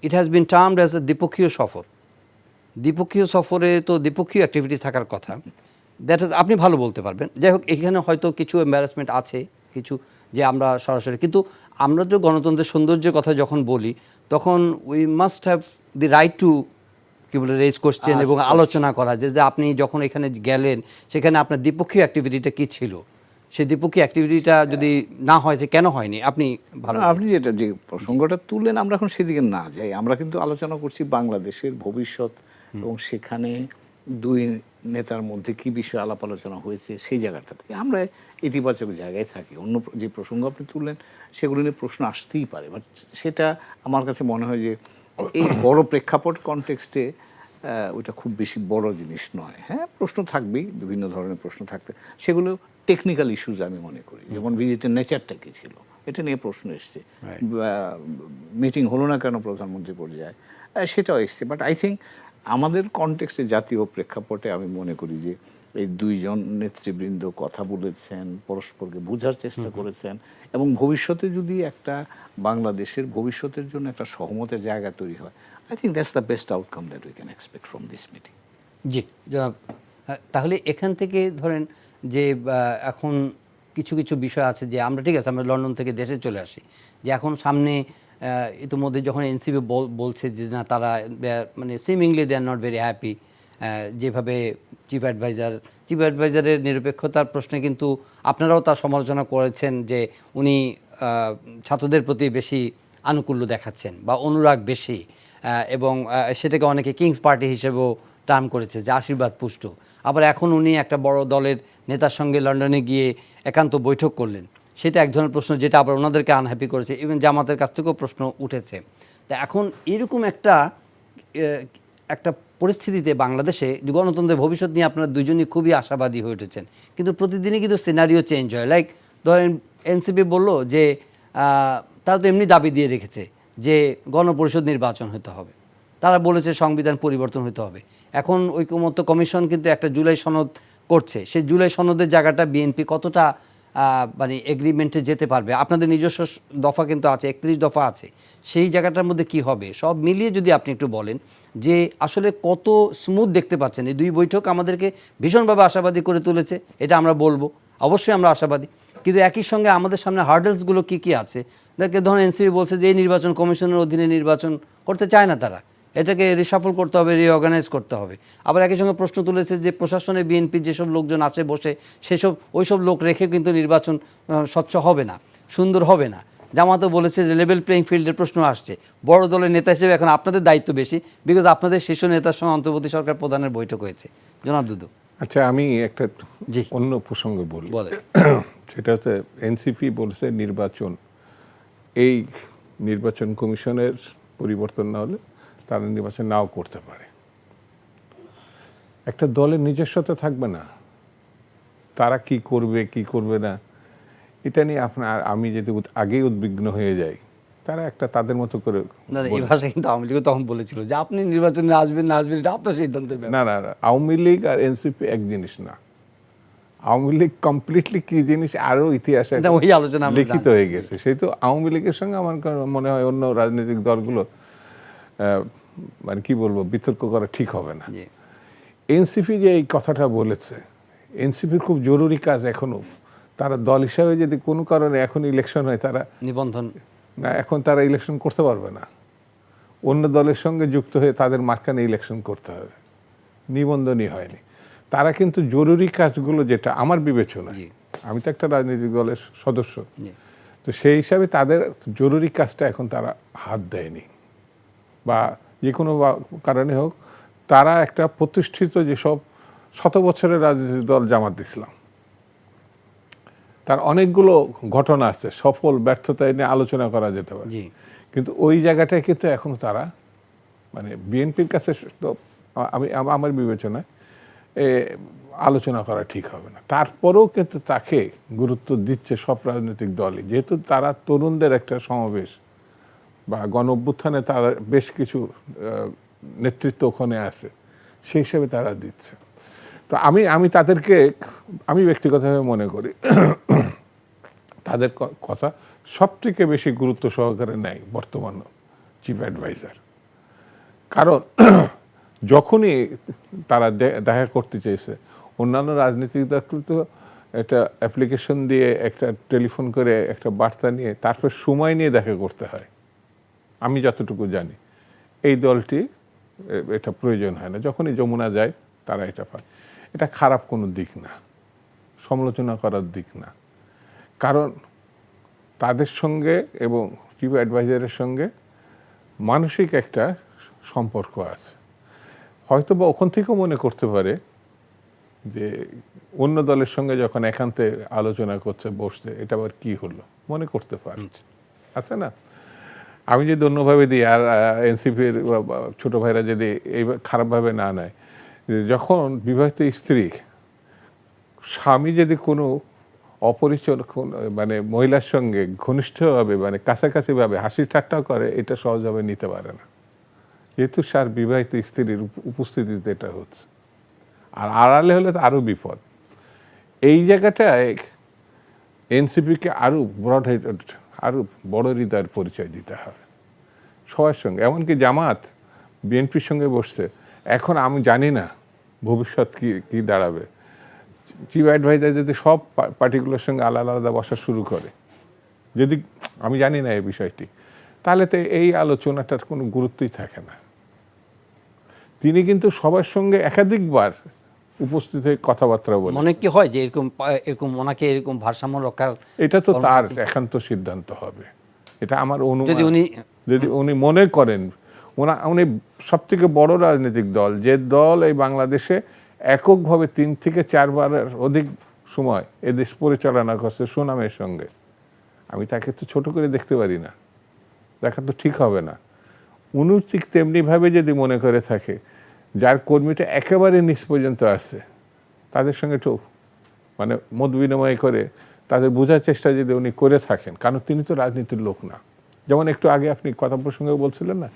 it has been termed as a দ্বিপক্ষীয় সফর। দ্বিপক্ষীয় সফরে তো দ্বিপক্ষীয় অ্যাক্টিভিটিস থাকার কথা, দ্যাট আপনি ভালো বলতে পারবেন। যাই হোক, এখানে হয়তো কিছু এম্বারাসমেন্ট আছে, কিছু যে আমরা সরাসরি, কিন্তু আমরা যে গণতন্ত্রের সৌন্দর্যের কথা যখন বলি তখন we must have the right to কী বলে রেজ কোশ্চেন এবং আলোচনা করা, যে আপনি যখন এখানে গেলেন সেখানে আপনার দ্বিপক্ষীয় অ্যাক্টিভিটিটা কী ছিল, সেই দ্বিপক্ষীয় অ্যাক্টিভিটিটা যদি না হয় কেন হয়নি, আপনি ভালো। আপনি যেটা যে প্রসঙ্গটা তুললেন, আমরা এখন সেদিকে না যাই, আমরা কিন্তু আলোচনা করছি বাংলাদেশের ভবিষ্যৎ এবং সেখানে দুই নেতার মধ্যে কি বিষয়ে আলাপ আলোচনা হয়েছে সেই জায়গাটা থেকে আমরা ইতিবাচক জায়গায় থাকি। অন্য যে প্রসঙ্গ আপনি তুললেন সেগুলো নিয়ে প্রশ্ন আসতেই পারে, বাট সেটা আমার কাছে মনে হয় যে এই বড় প্রেক্ষাপট কনটেক্সটে ওইটা খুব বেশি বড় জিনিস নয়। হ্যাঁ, প্রশ্ন থাকবেই, বিভিন্ন ধরনের প্রশ্ন থাকতে, সেগুলো টেকনিক্যাল ইস্যুজ আমি মনে করি। যেমন ভিজিটের নেচারটা কী ছিল, এটা নিয়ে প্রশ্ন এসছে। মিটিং হলো না কেন প্রধানমন্ত্রী পর্যায়ে, সেটাও এসছে। বাট আই থিঙ্ক আমাদের কনটেক্সটে, জাতীয় প্রেক্ষাপটে আমি মনে করি যে এই দুইজন নেতৃবৃন্দ কথা বলেছেন, পরস্পরকে বোঝার চেষ্টা করেছেন এবং ভবিষ্যতে যদি একটা বাংলাদেশের ভবিষ্যতের জন্য একটা সহমতের জায়গা তৈরি হয়, I think that's the best outcome that we can expect from this meeting. জি জনাব, তাহলে এখান থেকে ধরেন যে এখন কিছু কিছু বিষয় আছে যে আমরা, ঠিক আছে, আমরা লন্ডন থেকে দেশে চলে আসি, যে এখন সামনে ইতিমধ্যে যখন এনসিপি বলছে যে না, তারা মানে সুইমিংলি দে আর নট ভেরি হ্যাপি, যেভাবে চিফ অ্যাডভাইজারের নিরপেক্ষতার প্রশ্নে কিন্তু আপনারাও তার সমালোচনা করেছেন যে উনি ছাত্রদের প্রতি বেশি আনুকূল্য দেখাচ্ছেন বা অনুরাগ বেশি, এবং সেটাকে অনেকে কিংস পার্টি হিসেবেও টার্ম করেছে যে আশীর্বাদ পুষ্ট। আবার এখন উনি একটা বড় দলের নেতার সঙ্গে লন্ডনে গিয়ে একান্ত বৈঠক করলেন, সেটা এক ধরনের প্রশ্ন যেটা আবার ওনাদেরকে আনহ্যাপি করেছে, ইভেন জামাতের কাছ থেকেও প্রশ্ন উঠেছে। তা এখন এরকম একটা পরিস্থিতিতে বাংলাদেশে গণতন্ত্রের ভবিষ্যৎ নিয়ে আপনারা দুজনই খুবই আশাবাদী হয়ে উঠেছেন, কিন্তু প্রতিদিনই কিন্তু সিনারিও চেঞ্জ হয়। লাইক ধরেন এনসিপি বললো যে তারা তো এমনি দাবি দিয়ে রেখেছে যে গণপরিষদ নির্বাচন হতে হবে, তারা বলেছে সংবিধান পরিবর্তন হতে হবে। এখন ঐকমত্য কমিশন কিন্তু একটা জুলাই সনদ করছে, সেই জুলাই সনদের জায়গাটা বিএনপি কতটা মানে এগ্রিমেন্টে যেতে পারবে? আপনাদের নিজস্ব দফা কিন্তু আছে, 31 দফা আছে, সেই জায়গাটার মধ্যে কি হবে? সব মিলিয়ে যদি আপনি একটু বলেন যে আসলে কত স্মুথ দেখতে পাচ্ছেন এই দুই বৈঠক। আমাদেরকে ভীষণভাবে আশাবাদী করে তুলেছে, এটা আমরা বলবো, অবশ্যই আমরা আশাবাদী, কিন্তু একই সঙ্গে আমাদের সামনে হার্ডেলসগুলো কি কি আছে? দেখে ধরুন এনসিপি বলছে যে এই নির্বাচন কমিশনের অধীনে নির্বাচন করতে চায় না তারা, এটাকে রিশাফল করতে হবে, রিঅর্গানাইজ করতে হবে। আবার একই সঙ্গে প্রশ্ন তুলেছে যে প্রশাসনে বিএনপির যেসব লোকজন আছে বসে, ওইসব লোক রেখে কিন্তু নির্বাচন স্বচ্ছ হবে না, সুন্দর হবে না। জামাতও বলেছে যে লেভেল প্লেইং ফিল্ডের প্রশ্ন আসছে। বড় দলের নেতা হিসেবে এখন আপনাদের দায়িত্ব বেশি, বিকজ আপনাদের শীর্ষ নেতার সঙ্গে অন্তর্বর্তী সরকার প্রধানের বৈঠক হয়েছে। জনাব দুদু। আচ্ছা, আমি একটা অন্য প্রসঙ্গ বলি, সেটা হচ্ছে এনসিপি বলেছে এই নির্বাচন কমিশনের পরিবর্তন না হলে তারা নির্বাচন নাও করতে পারে। একটা দলের নিজস্বতা থাকবে না, তারা কি করবে কি করবে না এটা নিয়ে আমি যদি আগেই উদ্বিগ্ন হয়ে যাই, তারা একটা তাদের মতো করে। এই ভাষা কিন্তু আওয়ামী লীগও তখন বলেছিল যে আপনি নির্বাচনে আসবেন না আসবেন এটা আপনার সিদ্ধান্তের ব্যাপার। না, আওয়ামী লীগ আর এনসিপি এক জিনিস না। আওয়ামী লীগ কমপ্লিটলি কি জিনিস আরো ইতিহাসে লিখিত হয়ে গেছে। সেই তো আওয়ামী লীগের সঙ্গে আমার মনে হয় অন্য রাজনৈতিক দলগুলো মানে কি বলবো, বিতর্ক করা ঠিক হবে না। এনসিপি যে এই কথাটা বলেছে, এনসিপির খুব জরুরি কাজ এখনো। তারা দল হিসাবে যদি কোনো কারণে এখন ইলেকশন হয়, তারা নিবন্ধন না, এখন তারা ইলেকশন করতে পারবে না। অন্য দলের সঙ্গে যুক্ত হয়ে তাদের মাঝখানে ইলেকশন করতে হবে, নিবন্ধনই হয়নি। তারা কিন্তু জরুরি কাজগুলো, যেটা আমার বিবেচনায়, আমি তো একটা রাজনৈতিক দলের সদস্য, তো সেই হিসাবে তাদের জরুরি কাজটা এখন তারা হাত দেয়নি, বা যে কোনো কারণে হোক। তারা একটা প্রতিষ্ঠিত যেসব 100 বছরের রাজনৈতিক দল জামাত ইসলাম, তার অনেকগুলো ঘটনা আছে, সফল ব্যর্থতা নিয়ে আলোচনা করা যেতে পারে, জি কিন্তু ওই জায়গাটায় কিন্তু এখনো তারা মানে বিএনপির কাছে তো আমার বিবেচনায় আলোচনা করা ঠিক হবে না। তারপরেও কিন্তু তাকে গুরুত্ব দিচ্ছে সব রাজনৈতিক দলই, যেহেতু তারা তরুণদের একটা সমাবেশ বা গণ অভ্যুত্থানে তারা বেশ কিছু নেতৃত্ব ওখানে আছে, সেই হিসেবে তারা দিচ্ছে। তো আমি তাদেরকে আমি ব্যক্তিগতভাবে মনে করি তাদের কথা সবথেকে বেশি গুরুত্ব সহকারে নেয় বর্তমান চিফ অ্যাডভাইজার। কারণ যখনই তারা দেখা করতে চেয়েছে, অন্যান্য রাজনীতিক দল তো একটা অ্যাপ্লিকেশন দিয়ে একটা টেলিফোন করে একটা বার্তা নিয়ে তারপর সময় নিয়ে দেখা করতে হয়, আমি যতটুকু জানি এই দলটি এটা প্রয়োজন হয় না, যখনই যমুনা যায় তারা এটা পায়। এটা খারাপ কোনো দিক না, সমালোচনা করার দিক না, কারণ তাদের সঙ্গে এবং চিফ অ্যাডভাইজারের সঙ্গে মানসিক একটা সম্পর্ক আছে। হয়তো বা ওখান থেকেও মনে করতে পারে যে অন্য দলের সঙ্গে যখন একান্তে আলোচনা করছে বসতে, এটা আবার কি হলো, মনে করতে পারে, আছে না? আমি যদি অন্যভাবে দিই, আর এনসিপির ছোট ভাইরা যদি এই খারাপভাবে না নেয়, যখন বিবাহিত স্ত্রী স্বামী যদি কোনো অপরিচিত মানে মহিলার সঙ্গে ঘনিষ্ঠভাবে মানে কাছাকাছিভাবে হাসি ঠাট্টাও করে, এটা সহজভাবে নিতে পারে না, যেহেতু সার বিবাহিত স্ত্রীর উপস্থিতিতে এটা হচ্ছে। আর আড়ালে হলে তো আরও বিপদ। এই জায়গাটায় এনসিপিকে আরও ব্রড হেডেড, আরও বড় হৃদয়ের পরিচয় দিতে হবে সবার সঙ্গে। এমনকি জামাত বিএনপির সঙ্গে বসছে, এখন আমি জানি না ভবিষ্যৎ কি দাঁড়াবে। চিফ অ্যাডভাইজার যদি সব পার্টিগুলোর সঙ্গে আলাদা আলাদা বসা শুরু করে, যদি আমি জানি না এই বিষয়টি, তাহলে তো এই আলোচনাটার কোনো গুরুত্বই থাকে না। তিনি কিন্তু সবার সঙ্গে একাধিকবার উপস্থিত হয়ে কথাবার্তা বলেন। মনে কি হয় যে এরকম ওনাকে এরকম ভারসাম্য রক্ষার, এটা তো তার একান্ত সিদ্ধান্ত হবে, এটা আমার অনুমান। যদি উনি মনে করেন উনি সবথেকে বড় রাজনৈতিক দল, যে দল এই বাংলাদেশে এককভাবে 3 থেকে 4 বারের অধিক সময় এদেশ পরিচালনা করছে সুনামের সঙ্গে, আমি তাকে তো ছোট করে দেখতে পারি না, দেখা তো ঠিক হবে না। উনি ঠিক তেমনিভাবে যদি মনে করে থাকে যার কর্মীটা একেবারে নিচ পর্যন্ত আছে, তাদের সঙ্গে একটু মানে মত বিনিময় করে তাদের বোঝার চেষ্টা যদি উনি করে থাকেন, কারণ তিনি তো রাজনীতির লোক না। যেমন একটু আগে আপনি কথা প্রসঙ্গে বলছিলেন না,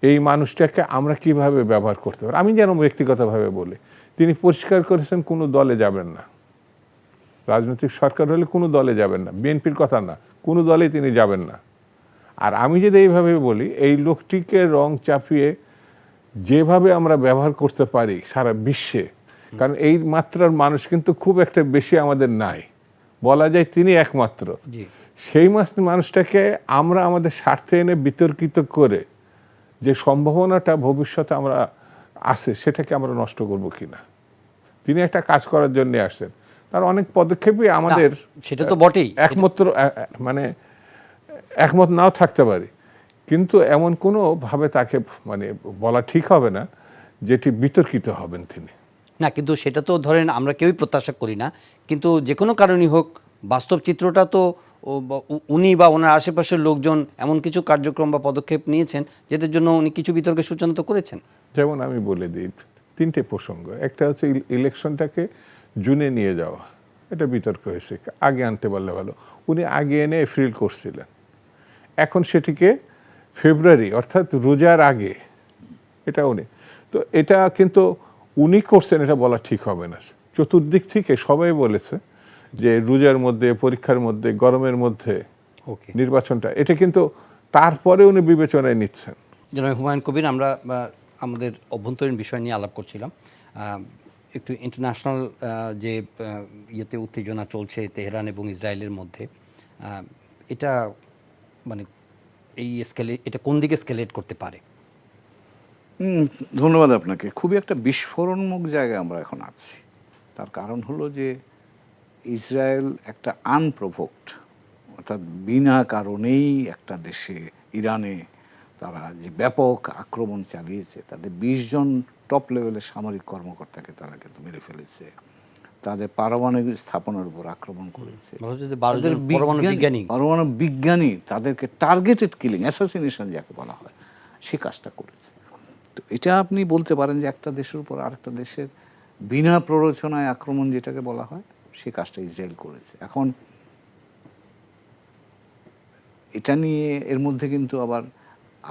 এই মানুষটাকে আমরা কিভাবে ব্যবহার করতে পারি। আমি যেন ব্যক্তিগতভাবে বলি, তিনি পরিষ্কার করেছেন কোনো দলে যাবেন না, রাজনৈতিক সরকার হলে কোনো দলে যাবেন না, বিএনপির কথা না, কোনো দলে তিনি যাবেন না। আর আমি যদি এইভাবে বলি, এই লোকটিকে রং চাপিয়ে যেভাবে আমরা ব্যবহার করতে পারি সারা বিশ্বে, কারণ এই মাত্রার মানুষ কিন্তু খুব একটা বেশি আমাদের নাই, বলা যায় তিনি একমাত্র। সেই মানুষটাকে আমরা আমাদের স্বার্থে এনে বিতর্কিত করে যে সম্ভাবনাটা ভবিষ্যতে আমরা আছে, সেটাকে আমরা নষ্ট করব কিনা। তিনি একটা কাজ করার জন্য আসছেন, তার অনেক পদক্ষেপই আমাদের সেটা তো বটেই, একমাত্র মানে একমত নাও থাকতে পারি, কিন্তু এমন কোনো ভাবে তাকে মানে বলা ঠিক হবে না যেটি বিতর্কিত হবেন তিনি। না, কিন্তু সেটা তো ধরেন আমরা কেউই প্রত্যাশা করি না, কিন্তু যে কোনো কারণই হোক বাস্তব চিত্রটা তো উনি বা ওনার আশেপাশের লোকজন এমন কিছু কার্যক্রম বা পদক্ষেপ নিয়েছেন যেটার জন্য উনি কিছু বিতর্কের সূচনা তো করেছেন। যেমন আমি বলে দিই 3টে প্রসঙ্গ। একটা হচ্ছে ইলেকশনটাকে জুনে নিয়ে যাওয়া, এটা বিতর্ক হয়েছে, আগে আনতে পারলে ভালো, উনি আগে এনে এপ্রিল করছিলেন, এখন সেটিকে ফেব্রুয়ারি অর্থাৎ রোজার আগে এটা উনি, তো এটা কিন্তু উনি করছেন, এটা বলা ঠিক হবে না। চতুর্দিক থেকে সবাই বলেছে যে রোজার মধ্যে, পরীক্ষার মধ্যে, গরমের মধ্যে নির্বাচনটা, এটা কিন্তু তারপরে উনি বিবেচনায় নিচ্ছেন। জনাব হুমায়ুন কবির, আমরা আমাদের অভ্যন্তরীণ বিষয় নিয়ে আলাপ করছিলাম, একটু ইন্টারন্যাশনাল যে ইয়েতে উত্তেজনা চলছে তেহরান এবং ইসরায়েলের মধ্যে, এটা মানে এই এটা কোন দিকে স্কেলেট করতে পারে? ধন্যবাদ আপনাকে। খুবই একটা বিস্ফোরণমুখ জায়গায় আমরা এখন আছি। তার কারণ হলো যে ইসরায়েল একটা আনপ্রোভোকড, অর্থাৎ বিনা কারণেই একটা দেশে, ইরানে তারা যে ব্যাপক আক্রমণ চালিয়েছে, তাদের 20 জন টপ লেভেলের সামরিক কর্মকর্তাকে তারা কিন্তু মেরে ফেলেছে। তাদের পারমাণবিক স্থাপনার উপর আক্রমণ করেছে, বলা হচ্ছে যে 12 তাদের জন পরমাণু বিজ্ঞানী পরমাণু বিজ্ঞানী তাদেরকে টার্গেটেড কিলিং, অ্যাসাসিনেশন যাকে বলা হয়, সে কাজটা করেছে। তো এটা আপনি বলতে পারেন যে একটা দেশের উপর আরেকটা দেশের বিনা প্ররোচনায় আক্রমণ যেটাকে বলা হয়, সে কাজটা ইসরায়েল করেছে। এখন এটা নিয়ে এর মধ্যে কিন্তু আবার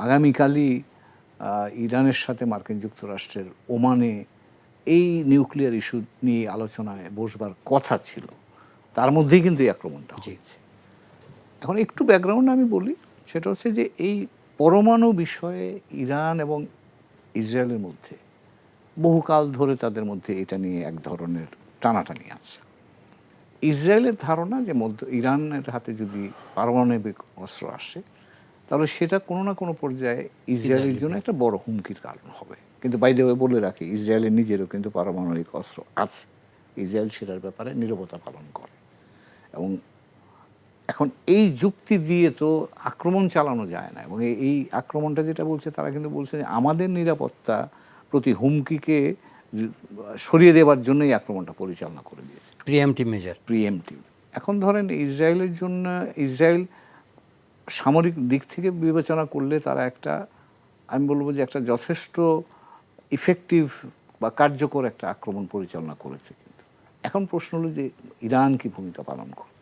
আগামীকালই ইরানের সাথে মার্কিন যুক্তরাষ্ট্রের ওমানে এই নিউক্লিয়ার ইস্যু নিয়ে আলোচনায় বসবার কথা ছিল, তার মধ্যেই কিন্তু এই আক্রমণটা হয়েছে। এখন একটু ব্যাকগ্রাউন্ড আমি বলি, সেটা হচ্ছে যে এই পরমাণু বিষয়ে ইরান এবং ইসরায়েলের মধ্যে বহুকাল ধরে তাদের মধ্যে এটা নিয়ে এক ধরনের টানাটানি আছে। ইসরায়েলের ধারণা যে ইরানের হাতে যদি পারমাণবিক অস্ত্র আসে, তাহলে সেটা কোনো না কোনো পর্যায়ে ইসরায়েলের জন্য একটা বড় হুমকির কারণ হবে। কিন্তু বাই দ্য ওয়ে বলে রাখি, ইসরায়েলের নিজেরও কিন্তু পারমাণবিক অস্ত্র আছে, ইসরায়েল সেটার ব্যাপারে নীরবতা পালন করে। এবং এখন এই যুক্তি দিয়ে তো আক্রমণ চালানো যায় না। এবং এই আক্রমণটা যেটা বলছে, তারা কিন্তু বলছে যে আমাদের নিরাপত্তা প্রতি হুমকিকে সরিয়ে দেওয়ার জন্য এই আক্রমণটা পরিচালনা করে দিয়েছে, প্রিএমটিভ মেজার। প্রিএমটিভ। এখন ধরেন ইসরায়েলের জন্য, ইসরায়েল সামরিক দিক থেকে বিবেচনা করলে তারা একটা, আমি বলবো যে একটা যথেষ্ট ইফেক্টিভ বা কার্যকর একটা আক্রমণ পরিচালনা করেছে। কিন্তু এখন প্রশ্ন হলো যে ইরান কি ভূমিকা পালন করে।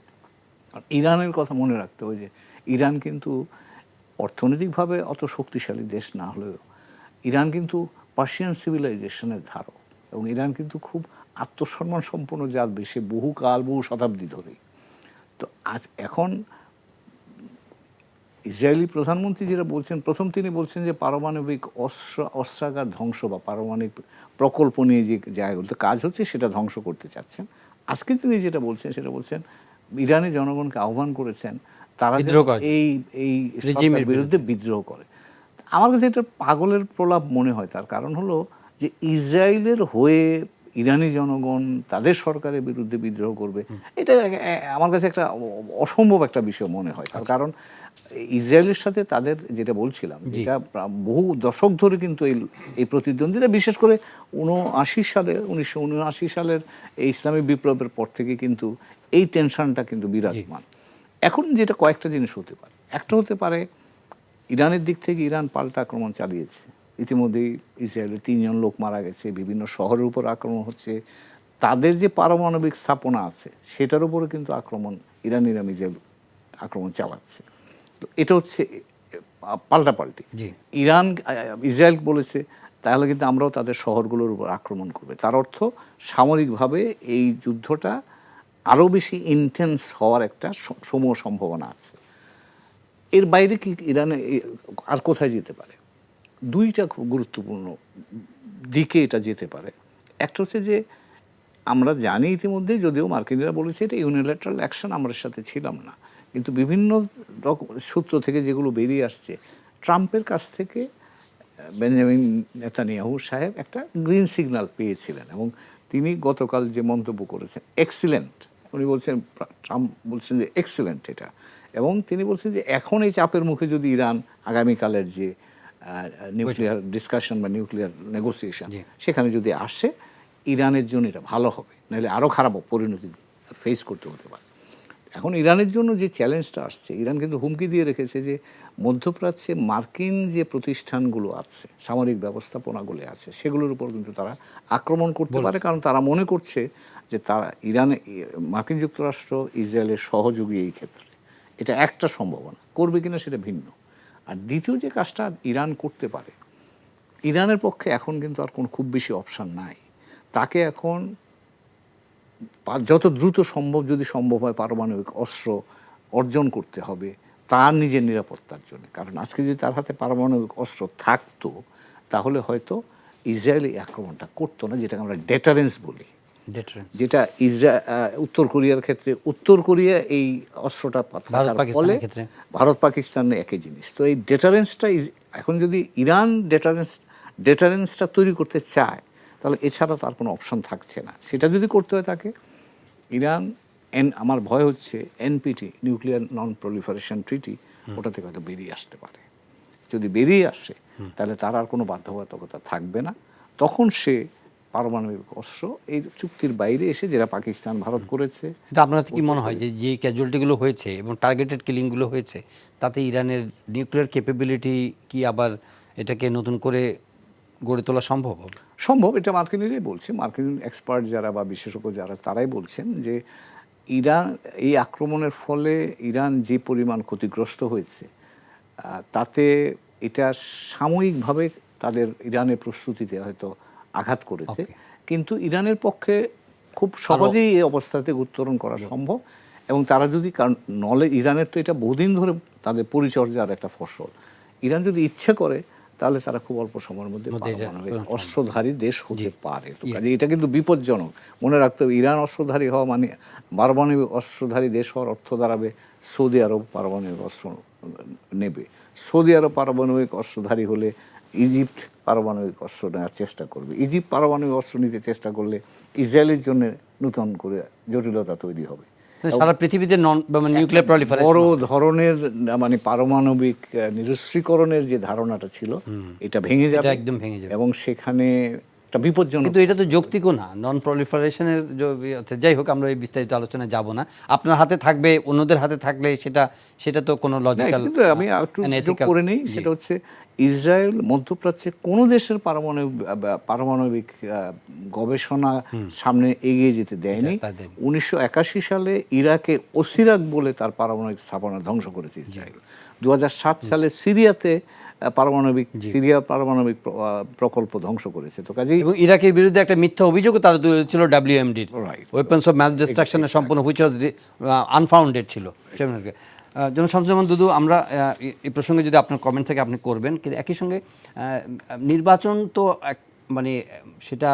আর ইরানের কথা মনে রাখতে হবে যে ইরান কিন্তু অর্থনৈতিকভাবে অত শক্তিশালী দেশ না হলেও ইরান কিন্তু পার্সিয়ান সিভিলাইজেশনের ধারক, এবং ইরান কিন্তু খুব আত্মসম্মান সম্পন্ন জাত, বেশি বহুকাল, বহু শতাব্দী ধরেই। তো আজ এখন ইসরায়েলি প্রধানমন্ত্রী যেটা বলছেন, প্রথম তিনি বলছেন যে পারমাণবিক অস্ত্রাগার ধ্বংস বা পারমাণবিক প্রকল্প নিয়ে যে জায়গাগুলোতে কাজ হচ্ছে সেটা ধ্বংস করতে চাচ্ছেন। আজকে তিনি যেটা বলছেন সেটা বলছেন ইরানি জনগণকে আহ্বান করেছেন তারা এই সরকারের বিরুদ্ধে বিদ্রোহ করে। আমার কাছে এটা পাগলের প্রলাপ মনে হয়। তার কারণ হলো যে ইসরায়েলের হয়ে ইরানি জনগণ তাদের সরকারের বিরুদ্ধে বিদ্রোহ করবে, এটা আমার কাছে একটা অসম্ভব একটা বিষয় মনে হয়। তার কারণ ইসরায়েলের সাথে তাদের, যেটা বলছিলাম, যেটা বহু দশক ধরে কিন্তু এই প্রতিদ্বন্দ্বিতা, বিশেষ করে 1979 সালের এই ইসলামী বিপ্লবের পর থেকে কিন্তু এই টেনশনটা কিন্তু বিরাজমান। এখন যেটা কয়েকটা জিনিস হতে পারে, একটা হতে পারে ইরানের দিক থেকে ইরান পাল্টা আক্রমণ চালিয়েছে, ইতিমধ্যেই ইসরায়েলের 3 জন লোক মারা গেছে, বিভিন্ন শহরের উপর আক্রমণ হচ্ছে, তাদের যে পারমাণবিক স্থাপনা আছে সেটার উপরে কিন্তু ইরানিরা মিসাইল আক্রমণ চালাচ্ছে। তো এটা হচ্ছে পাল্টাপাল্টি। ইসরায়েল বলেছে তাহলে কিন্তু আমরাও তাদের শহরগুলোর উপর আক্রমণ করবে। তার অর্থ সামরিকভাবে এই যুদ্ধটা আরও বেশি ইন্টেন্স হওয়ার একটা সমূহ সম্ভাবনা আছে। এর বাইরে কি ইরানে আর কোথায় যেতে পারে? দুইটা খুব গুরুত্বপূর্ণ দিকে এটা যেতে পারে। একটা হচ্ছে যে আমরা জানি ইতিমধ্যে, যদিও মার্কিনিরা বলেছে এটা ইউনিল্যাটারাল অ্যাকশন, আমরা সাথে ছিলাম না, কিন্তু বিভিন্ন সূত্র থেকে যেগুলো বেরিয়ে আসছে, ট্রাম্পের কাছ থেকে বেঞ্জামিন নেতানিয়াহু সাহেব একটা গ্রিন সিগন্যাল পেয়েছিলেন, এবং তিনি গতকাল যে মন্তব্য করেছেন এক্সিলেন্ট, উনি বলছেন, ট্রাম্প বলছেন যে এক্সিলেন্ট এটা, এবং তিনি বলছেন যে এখন এই চাপের মুখে যদি ইরান আগামীকালের যে নিউক্লিয়ার ডিসকাশন বা নিউক্লিয়ার নেগোসিয়েশন সেখানে যদি আসে, ইরানের জন্য এটা ভালো হবে, নাহলে আরও খারাপ পরিণতি ফেস করতে হতে পারে। এখন ইরানের জন্য যে চ্যালেঞ্জটা আসছে, ইরান কিন্তু হুমকি দিয়ে রেখেছে যে মধ্যপ্রাচ্যে মার্কিন যে প্রতিষ্ঠানগুলো আছে, সামরিক ব্যবস্থাপনাগুলো আছে, সেগুলোর উপর কিন্তু তারা আক্রমণ করতে পারে, কারণ তারা মনে করছে যে তারা মার্কিন যুক্তরাষ্ট্র ইসরায়েলের সহযোগী এই ক্ষেত্রে। এটা একটা সম্ভাবনা, করবে কিনা সেটা ভিন্ন। আর দ্বিতীয় যে কাজটা ইরান করতে পারে, ইরানের পক্ষে এখন কিন্তু আর কোনো খুব বেশি অপশান নাই। তাকে এখন যত দ্রুত সম্ভব, যদি সম্ভব হয়, পারমাণবিক অস্ত্র অর্জন করতে হবে তার নিজের নিরাপত্তার জন্য। কারণ আজকে যদি তার হাতে পারমাণবিক অস্ত্র থাকতো, তাহলে হয়তো ইসরায়েল এই আক্রমণটা করতো না, যেটাকে আমরা ডেটারেন্স বলি। যেটা উত্তর কোরিয়ার ক্ষেত্রে, উত্তর কোরিয়া এই অস্ত্রটা ফলে ভারত পাকিস্তান একই জিনিস। তো এই ডেটারেন্সটা এখন যদি ইরান ডেটারেন্সটা তৈরি করতে চায়, তাহলে এছাড়া তার কোনো অপশন থাকছে না। সেটা যদি করতে হয় তাকে, ইরান আমার ভয় হচ্ছে এনপিটি, নিউক্লিয়ার নন প্রলিফারেশন ট্রিটি, ওটা থেকে হয়তো বেরিয়ে আসতে পারে। যদি বেরিয়ে আসে তাহলে তার আর কোনো বাধ্যবাধকতা থাকবে না, তখন সে পারমাণবিক অস্ত্র এই চুক্তির বাইরে এসে যেটা পাকিস্তান ভারত করেছে। কিন্তু আপনার কাছে কি মনে হয় যে যে ক্যাজুয়ালিটিগুলো হয়েছে এবং টার্গেটেড কিলিংগুলো হয়েছে তাতে ইরানের নিউক্লিয়ার ক্যাপাবিলিটি কি আবার এটাকে নতুন করে গড়ে তোলা সম্ভব হবে? সম্ভব, এটা মার্কিনিরাই বলছে, মার্কিন এক্সপার্ট যারা বা বিশেষজ্ঞ যারা তারাই বলছেন যে ইরান এই আক্রমণের ফলে ইরান যে পরিমাণ ক্ষতিগ্রস্ত হয়েছে তাতে এটা সাময়িকভাবে তাদের ইরানের প্রস্তুতিতে হয়তো আঘাত করেছে, কিন্তু ইরানের পক্ষে খুব সহজেই এই অবস্থা থেকে উত্তরণ করা সম্ভব। এবং তারা যদি, কারণ ইরানের তো এটা বহুদিন ধরে তাদের পরিচর্যার একটা ফসল, ইরান যদি ইচ্ছে করে তাহলে তারা খুব অল্প সময়ের মধ্যে পারমাণবিক অস্ত্রধারী দেশ হতে পারে। তো কাজে এটা কিন্তু বিপজ্জনক, মনে রাখতে হবে। ইরান অস্ত্রধারী হওয়া মানে পারমাণবিক অস্ত্রধারী দেশ হওয়ার অর্থ দাঁড়াবে সৌদি আরব পারমাণবিক অস্ত্র নেবে। সৌদি আরব পারমাণবিক অস্ত্রধারী হলে ইজিপ্ট পারমাণবিক অস্ত্র নেওয়ার চেষ্টা করবে। ইজিপ্ট পারমাণবিক অস্ত্র নিতে চেষ্টা করলে ইসরায়েলের জন্য নতুন করে জটিলতা তৈরি হবে। সারা পৃথিবীতে নিউক্লিয়ার প্রলিফারেশন, বড় ধরনের মানে পারমাণবিক নিরস্ত্রীকরণের যে ধারণাটা ছিল এটা ভেঙে যাবে, একদম ভেঙে যাবে। এবং সেখানে একটা বিপজ্জনক। কিন্তু এটা তো যৌক্তিকও না, নন প্রলিফারেশনের। যাই হোক, আমরা এই বিস্তারিত আলোচনায় যাব না। আপনার হাতে থাকবে, অন্যদের হাতে থাকলে সেটা তো কোনো লজিক্যাল। কিন্তু আমি আরেকটু যোগ করে নেই, সেটা হচ্ছে ইসরায়েল মধ্যপ্রাচ্যে কোনো দেশের পারমাণবিক গবেষণা সামনে এগিয়ে যেতে দেয়নি। 1981 সালে ইরাকে ওসিরাক বলে তার পারমাণবিক স্থাপনা ধ্বংস করেছে ইসরায়েল। 2007 সালে সিরিয়া পারমাণবিক প্রকল্প ধ্বংস করেছে। তো কাজেই এবং ইরাকের বিরুদ্ধে একটা মিথ্যা অভিযোগও তারা ছিল WMDর, ওয়েপন্স অফ ম্যাস ডিস্ট্রাকশনের সম্পূর্ণ, হুইচ ওয়াজ আনফাউন্ডেড ছিল। জনাব শামসুজ্জামান দুদু, আমরা এই প্রসঙ্গে যদি আপনার কমেন্ট থেকে আপনি করবেন, কিন্তু একই সঙ্গে নির্বাচন তো মানে সেটা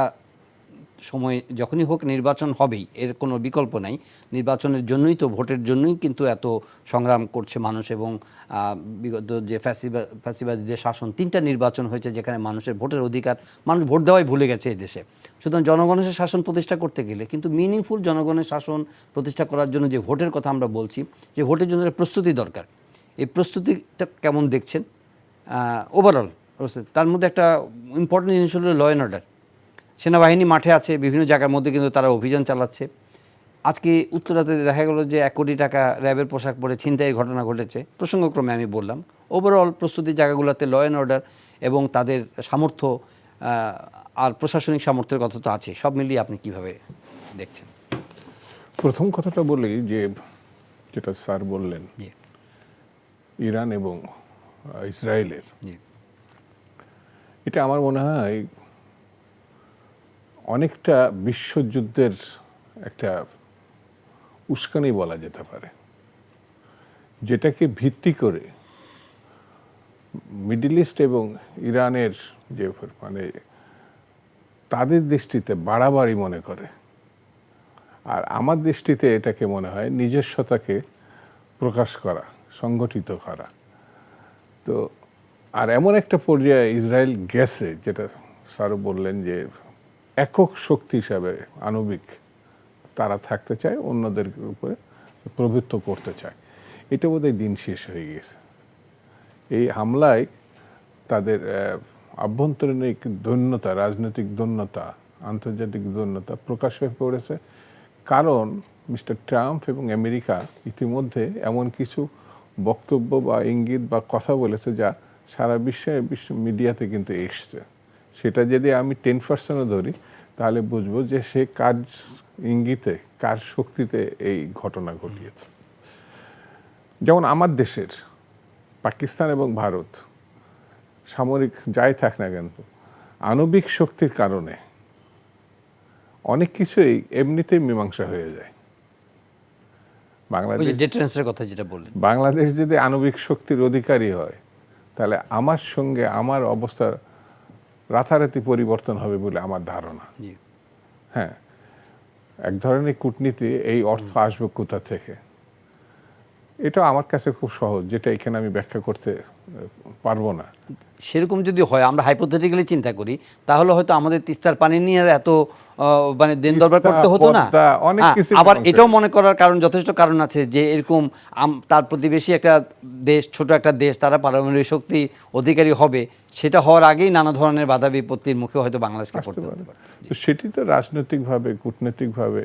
সময় যখনই হোক নির্বাচন হবেই, এর কোনো বিকল্প নাই। নির্বাচনের জন্যই তো, ভোটের জন্যই কিন্তু এত সংগ্রাম করছে মানুষ। এবং বিগত যে ফ্যাসিবাদীদের শাসন, 3টা নির্বাচন হয়েছে যেখানে মানুষের ভোটের অধিকার, মানুষ ভোট দেওয়াই ভুলে গেছে এই দেশে। সুতরাং জনগণের শাসন প্রতিষ্ঠা করতে গেলে কিন্তু মিনিংফুল জনগণের শাসন প্রতিষ্ঠা করার জন্য যে ভোটের কথা আমরা বলছি, যে ভোটের জন্য প্রস্তুতি দরকার, এই প্রস্তুতিটা কেমন দেখছেন ওভারঅল? তার মধ্যে একটা ইম্পর্টেন্ট জিনিস হলো ল অ্যান্ড অর্ডার। সেনাবাহিনী মাঠে আছে, বিভিন্ন জায়গার মধ্যে কিন্তু তারা অভিযান চালাচ্ছে। আজকে উত্তরাতে দেখা গেল যে 1 কোটি টাকা র্যাবের পোশাক পরে ছিনতাইয়ের ঘটনা ঘটেছে। প্রসঙ্গক্রমে আমি বললাম, ওভারঅল প্রস্তুতির জায়গাগুলোতে ল অ্যান্ড অর্ডার এবং তাদের সামর্থ্য আর প্রশাসনিক সামর্থ্যের কথা তো আছে। সব মিলিয়ে আপনি কিভাবে দেখছেন? প্রথম কথাটা বলি যে যেটা স্যার বললেন ইরান এবং ইসরায়েলের, এটা আমার মনে হয় অনেকটা বিশ্বযুদ্ধের একটা উস্কানি বলা যেতে পারে, যেটাকে ভিত্তি করে মিডল ইস্ট এবং ইরানের যে মানে তাদের দৃষ্টিতে বাড়াবাড়ি মনে করে, আর আমার দৃষ্টিতে এটাকে মনে হয় নিজস্বতাকে প্রকাশ করা, সংগঠিত করা। তো আর এমন একটা পর্যায়ে ইসরায়েল গেছে, যেটা স্যারও বললেন যে একক শক্তি হিসাবে আণবিক তারা থাকতে চায়, অন্যদের উপরে প্রভুত্ব করতে চায়। এটা বোধহয় দিন শেষ হয়ে গেছে। এই হামলায় তাদের আভ্যন্তরীণ দৈন্যতা, রাজনৈতিক দৈন্যতা, আন্তর্জাতিক দৈন্যতা প্রকাশ হয়ে পড়েছে। কারণ মিস্টার ট্রাম্প এবং আমেরিকা ইতিমধ্যে এমন কিছু বক্তব্য বা ইঙ্গিত বা কথা বলেছে যা সারা বিশ্ব মিডিয়াতে কিন্তু এসছে। সেটা যদি আমি 10%ও ধরি তাহলে বুঝবো যে সে কার ইঙ্গিতে, কার শক্তিতে এই ঘটনা ঘটিয়েছে। যেমন আমার দেশের পাকিস্তান এবং ভারত সামরিক যাই থাক না কেন, আণবিক শক্তির কারণে অনেক কিছুই এমনিতেই মীমাংসা হয়ে যায়। বাংলাদেশ যদি আণবিক শক্তির অধিকারী হয় তাহলে আমার সঙ্গে আমার অবস্থা রাতারাতি পরিবর্তন হবে বলে আমার ধারণা। হ্যাঁ, এক ধরনের কূটনীতি, এই অর্থ আসবে কোথা থেকে? এটা আমার কাছে খুব সহজ, যেটা এখানে আমি ব্যাখ্যা করতে পারবো না। সেরকম যদি হয়, আমরা হাইপোথেটিক্যালি চিন্তা করি, তাহলে হয়তো আমাদের তিস্তার পানি নিয়ে আর এত মানে দেন দরবার করতে হতো না। পদ্মা, অনেক হ্যাঁ, কিছু আবার মনে এটাও করি। মনে করার কারণ, যথেষ্ট কারণ আছে যে এরকম তার প্রতিবেশী একটা দেশ, ছোট একটা দেশ, তারা পারমাণবিক শক্তি অধিকারী হবে, সেটা হওয়ার আগেই নানা ধরনের বাধা বিপত্তির মুখে হয়তো বাংলাদেশকে আসতে পড়তে পারে। হতে পারে। তো সেটি তো রাজনৈতিকভাবে, কূটনৈতিকভাবে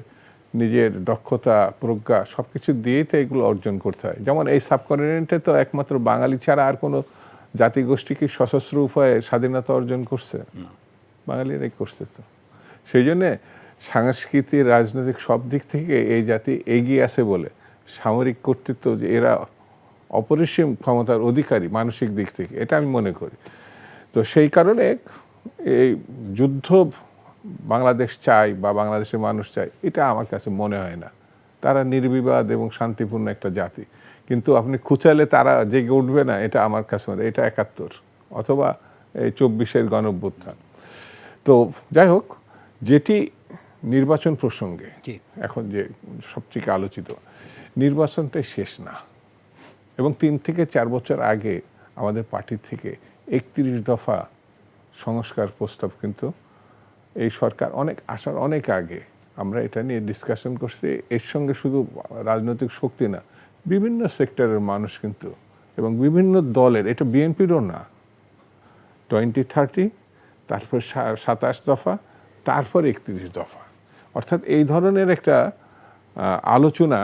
নিজের দক্ষতা, প্রজ্ঞা সবকিছু দিয়েই তো এগুলো অর্জন করতে হয়। যেমন এই সাবকন্টিনেন্টে তো একমাত্র বাঙালি ছাড়া আর কোনো জাতিগোষ্ঠী কি সশস্ত্র উপায়ে স্বাধীনতা অর্জন করছে? বাঙালিরাই করছে। তো সেই জন্যে সাংস্কৃতিক, রাজনৈতিক সব দিক থেকে এই জাতি এগিয়ে আছে বলে, সামরিক কর্তৃত্ব যে এরা অপরিসীম ক্ষমতার অধিকারী মানসিক দিক থেকে, এটা আমি মনে করি। তো সেই কারণে এই যুদ্ধ বাংলাদেশ চাই বা বাংলাদেশের মানুষ চায়, এটা আমার কাছে মনে হয় না। তারা নির্বিবাদ এবং শান্তিপূর্ণ একটা জাতি, কিন্তু আপনি খুঁচালে তারা জেগে উঠবে না, এটা আমার কাছে মনে হয়। এটা ৭১ অথবা এই ২৪-এর গণঅভ্যুত্থান। তো যাই হোক, যেটি নির্বাচন প্রসঙ্গে এখন যে সবথেকে আলোচিত, নির্বাচনটাই শেষ না, এবং ৩ থেকে ৪ বছর আগে আমাদের পার্টি থেকে ৩১ দফা সংস্কার প্রস্তাব কিন্তু এই সরকার আসার অনেক আগে আমরা এটা নিয়ে ডিসকাশন করছি। এর সঙ্গে শুধু রাজনৈতিক শক্তি না, বিভিন্ন সেক্টরের মানুষ কিন্তু, এবং বিভিন্ন দলের, এটা বিএনপিরও না, 2030, তারপর ২৭ দফা, তারপর ৩১ দফা, অর্থাৎ এই ধরনের একটা আলোচনা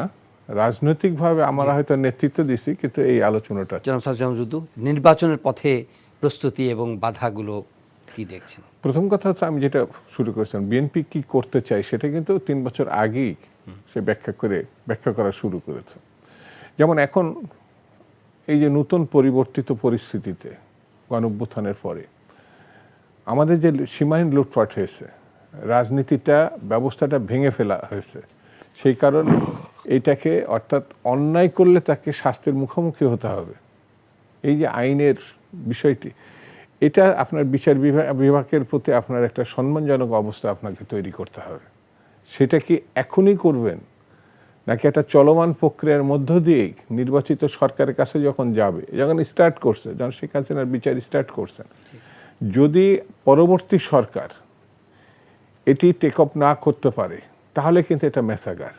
রাজনৈতিকভাবে আমরা হয়তো নেতৃত্ব দিছি, কিন্তু এই আলোচনাটা জনাব সাজ্জাদ যুদ্ধ, নির্বাচনের পথে প্রস্তুতি এবং বাধাগুলো কি দেখছেন? প্রথম কথা হচ্ছে, আমি যেটা শুরু করেছিলাম, বিএনপি কি করতে চাই সেটা কিন্তু ৩ বছর আগেই সে ব্যাখ্যা করা শুরু করেছে। যেমন এখন এই যে নতুন পরিবর্তিত পরিস্থিতিতে গণঅভ্যুত্থানের পরে আমাদের যে সীমাহীন লুটপাট হয়েছে, রাজনীতিটা, ব্যবস্থাটা ভেঙে ফেলা হয়েছে, সেই কারণে এটাকে, অর্থাৎ অন্যায় করলে তাকে শাস্তির মুখোমুখি হতে হবে, এই যে আইনের বিষয়টি, এটা আপনার বিচার বিভাগের প্রতি আপনার একটা সম্মানজনক অবস্থা আপনাকে তৈরি করতে হবে। সেটা কি এখনই করবেন, নাকি একটা চলমান প্রক্রিয়ার মধ্য দিয়েই নির্বাচিত সরকারের কাছে যখন যাবে, যখন স্টার্ট করছে, যখন শেখ হাসিনার বিচার স্টার্ট করছেন, যদি পরবর্তী সরকার এটি টেক আপ না করতে পারে, তাহলে কিন্তু এটা মেসাগার।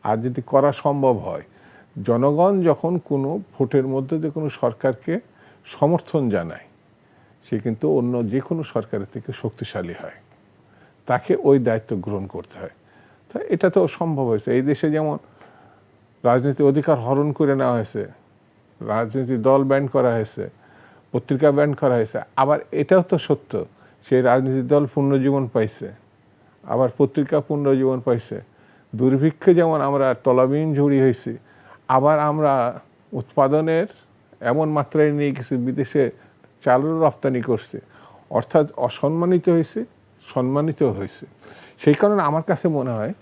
আর যদি করা সম্ভব হয়, জনগণ যখন কোনো ভোটের মধ্যে যে কোনো সরকারকে সমর্থন জানায়, সে কিন্তু অন্য যে কোনো সরকারের থেকে শক্তিশালী হয়, তাকে ওই দায়িত্ব গ্রহণ করতে হয়। তা এটা তো সম্ভব হয়েছে। এই দেশে যেমন রাজনীতির অধিকার হরণ করে নেওয়া হয়েছে, রাজনীতি দল ব্যান্ড করা হয়েছে, পত্রিকা ব্যান্ড করা হয়েছে, আবার এটাও তো সত্য, সেই রাজনীতির দল পুনর্জীবন পাইছে, আবার পত্রিকা পুনর্জীবন পাইছে। দুর্ভিক্ষে যেমন আমরা তলাবিহীন ঝুড়ি হয়েছি, আবার আমরা উৎপাদনের এমন মাত্রায় নিয়ে গেছি, বিদেশে চালের রপ্তানি করছে, অর্থাৎ অসম্মানিত হয়েছে, সম্মানিত হয়েছে। সেই কারণে আমার কাছে মনে হয়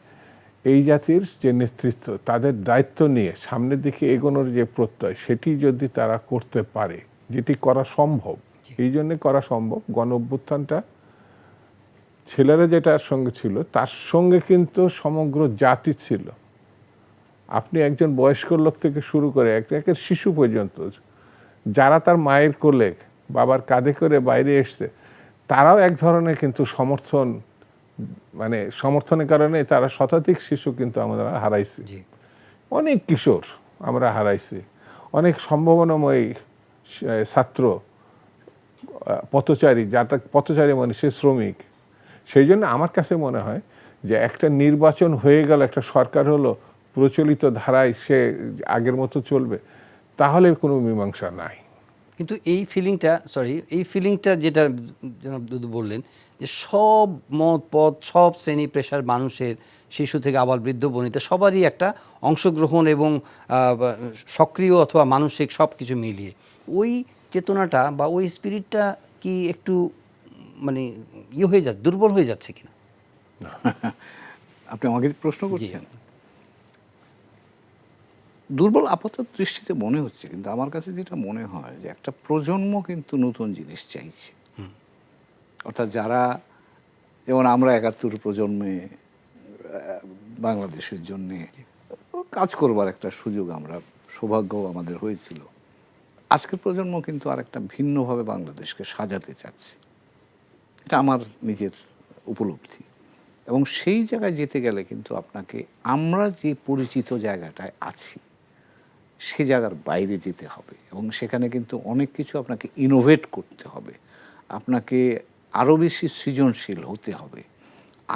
এই জাতির যে নেতৃত্ব, তাদের দায়িত্ব নিয়ে সামনের দিকে এগোনোর যে প্রত্যয়, সেটি যদি তারা করতে পারে, যেটি করা সম্ভব, এই জন্যে করা সম্ভব। গণঅভ্যুত্থানটা ছেলেরা যেটার সঙ্গে ছিল, তার সঙ্গে কিন্তু সমগ্র জাতি ছিল। আপনি একজন বয়স্ক লোক থেকে শুরু করে একটা শিশু পর্যন্ত, যারা তার মায়ের কোলে, বাবার কাঁধে করে বাইরে এসছে, তারাও এক ধরনের কিন্তু সমর্থনের কারণে তারা শতাধিক শিশু কিন্তু আমরা হারাইছি, অনেক কিশোর আমরা হারাইছি, অনেক সম্ভাবনাময় ছাত্র, পথচারী, পথচারী মানে সে শ্রমিক। সেই জন্য আমার কাছে মনে হয় যে একটা নির্বাচন হয়ে গেল, একটা সরকার হলো, প্রচলিত ধারায় সে আগের মতো চলবে, তাহলে কোনো মীমাংসা নাই। কিন্তু এই ফিলিংটা যেটা জনাব দুদু বললেন, যে সব মত পথ, সব শ্রেণী পেশার মানুষের, শিশু থেকে আবার বৃদ্ধ বনিতা, সবারই একটা অংশগ্রহণ এবং সক্রিয় অথবা মানসিক সব কিছু মিলিয়ে ওই চেতনাটা বা ওই স্পিরিটটা কি একটু মানে হয়ে যাচ্ছে, দুর্বল হয়ে যাচ্ছে কিনা? আপনি আমাকে প্রশ্ন করছেন। দুর্বল আপাতত দৃষ্টিতে মনে হচ্ছে, কিন্তু আমার কাছে যেটা মনে হয় যে একটা প্রজন্ম কিন্তু নতুন জিনিস চাইছে। অর্থাৎ যারা, যেমন আমরা ৭১ প্রজন্মে বাংলাদেশের জন্যে কাজ করবার একটা সুযোগ আমরা সৌভাগ্য আমাদের হয়েছিল। আজকের প্রজন্ম কিন্তু আরেকটা ভিন্নভাবে বাংলাদেশকে সাজাতে চাচ্ছে, এটা আমার নিজের উপলব্ধি। এবং সেই জায়গায় যেতে গেলে কিন্তু আপনাকে আমরা যে পরিচিত জায়গাটায় আছি সে জায়গার বাইরে যেতে হবে, এবং সেখানে কিন্তু অনেক কিছু আপনাকে ইনোভেট করতে হবে, আপনাকে আরও বেশি সৃজনশীল হতে হবে,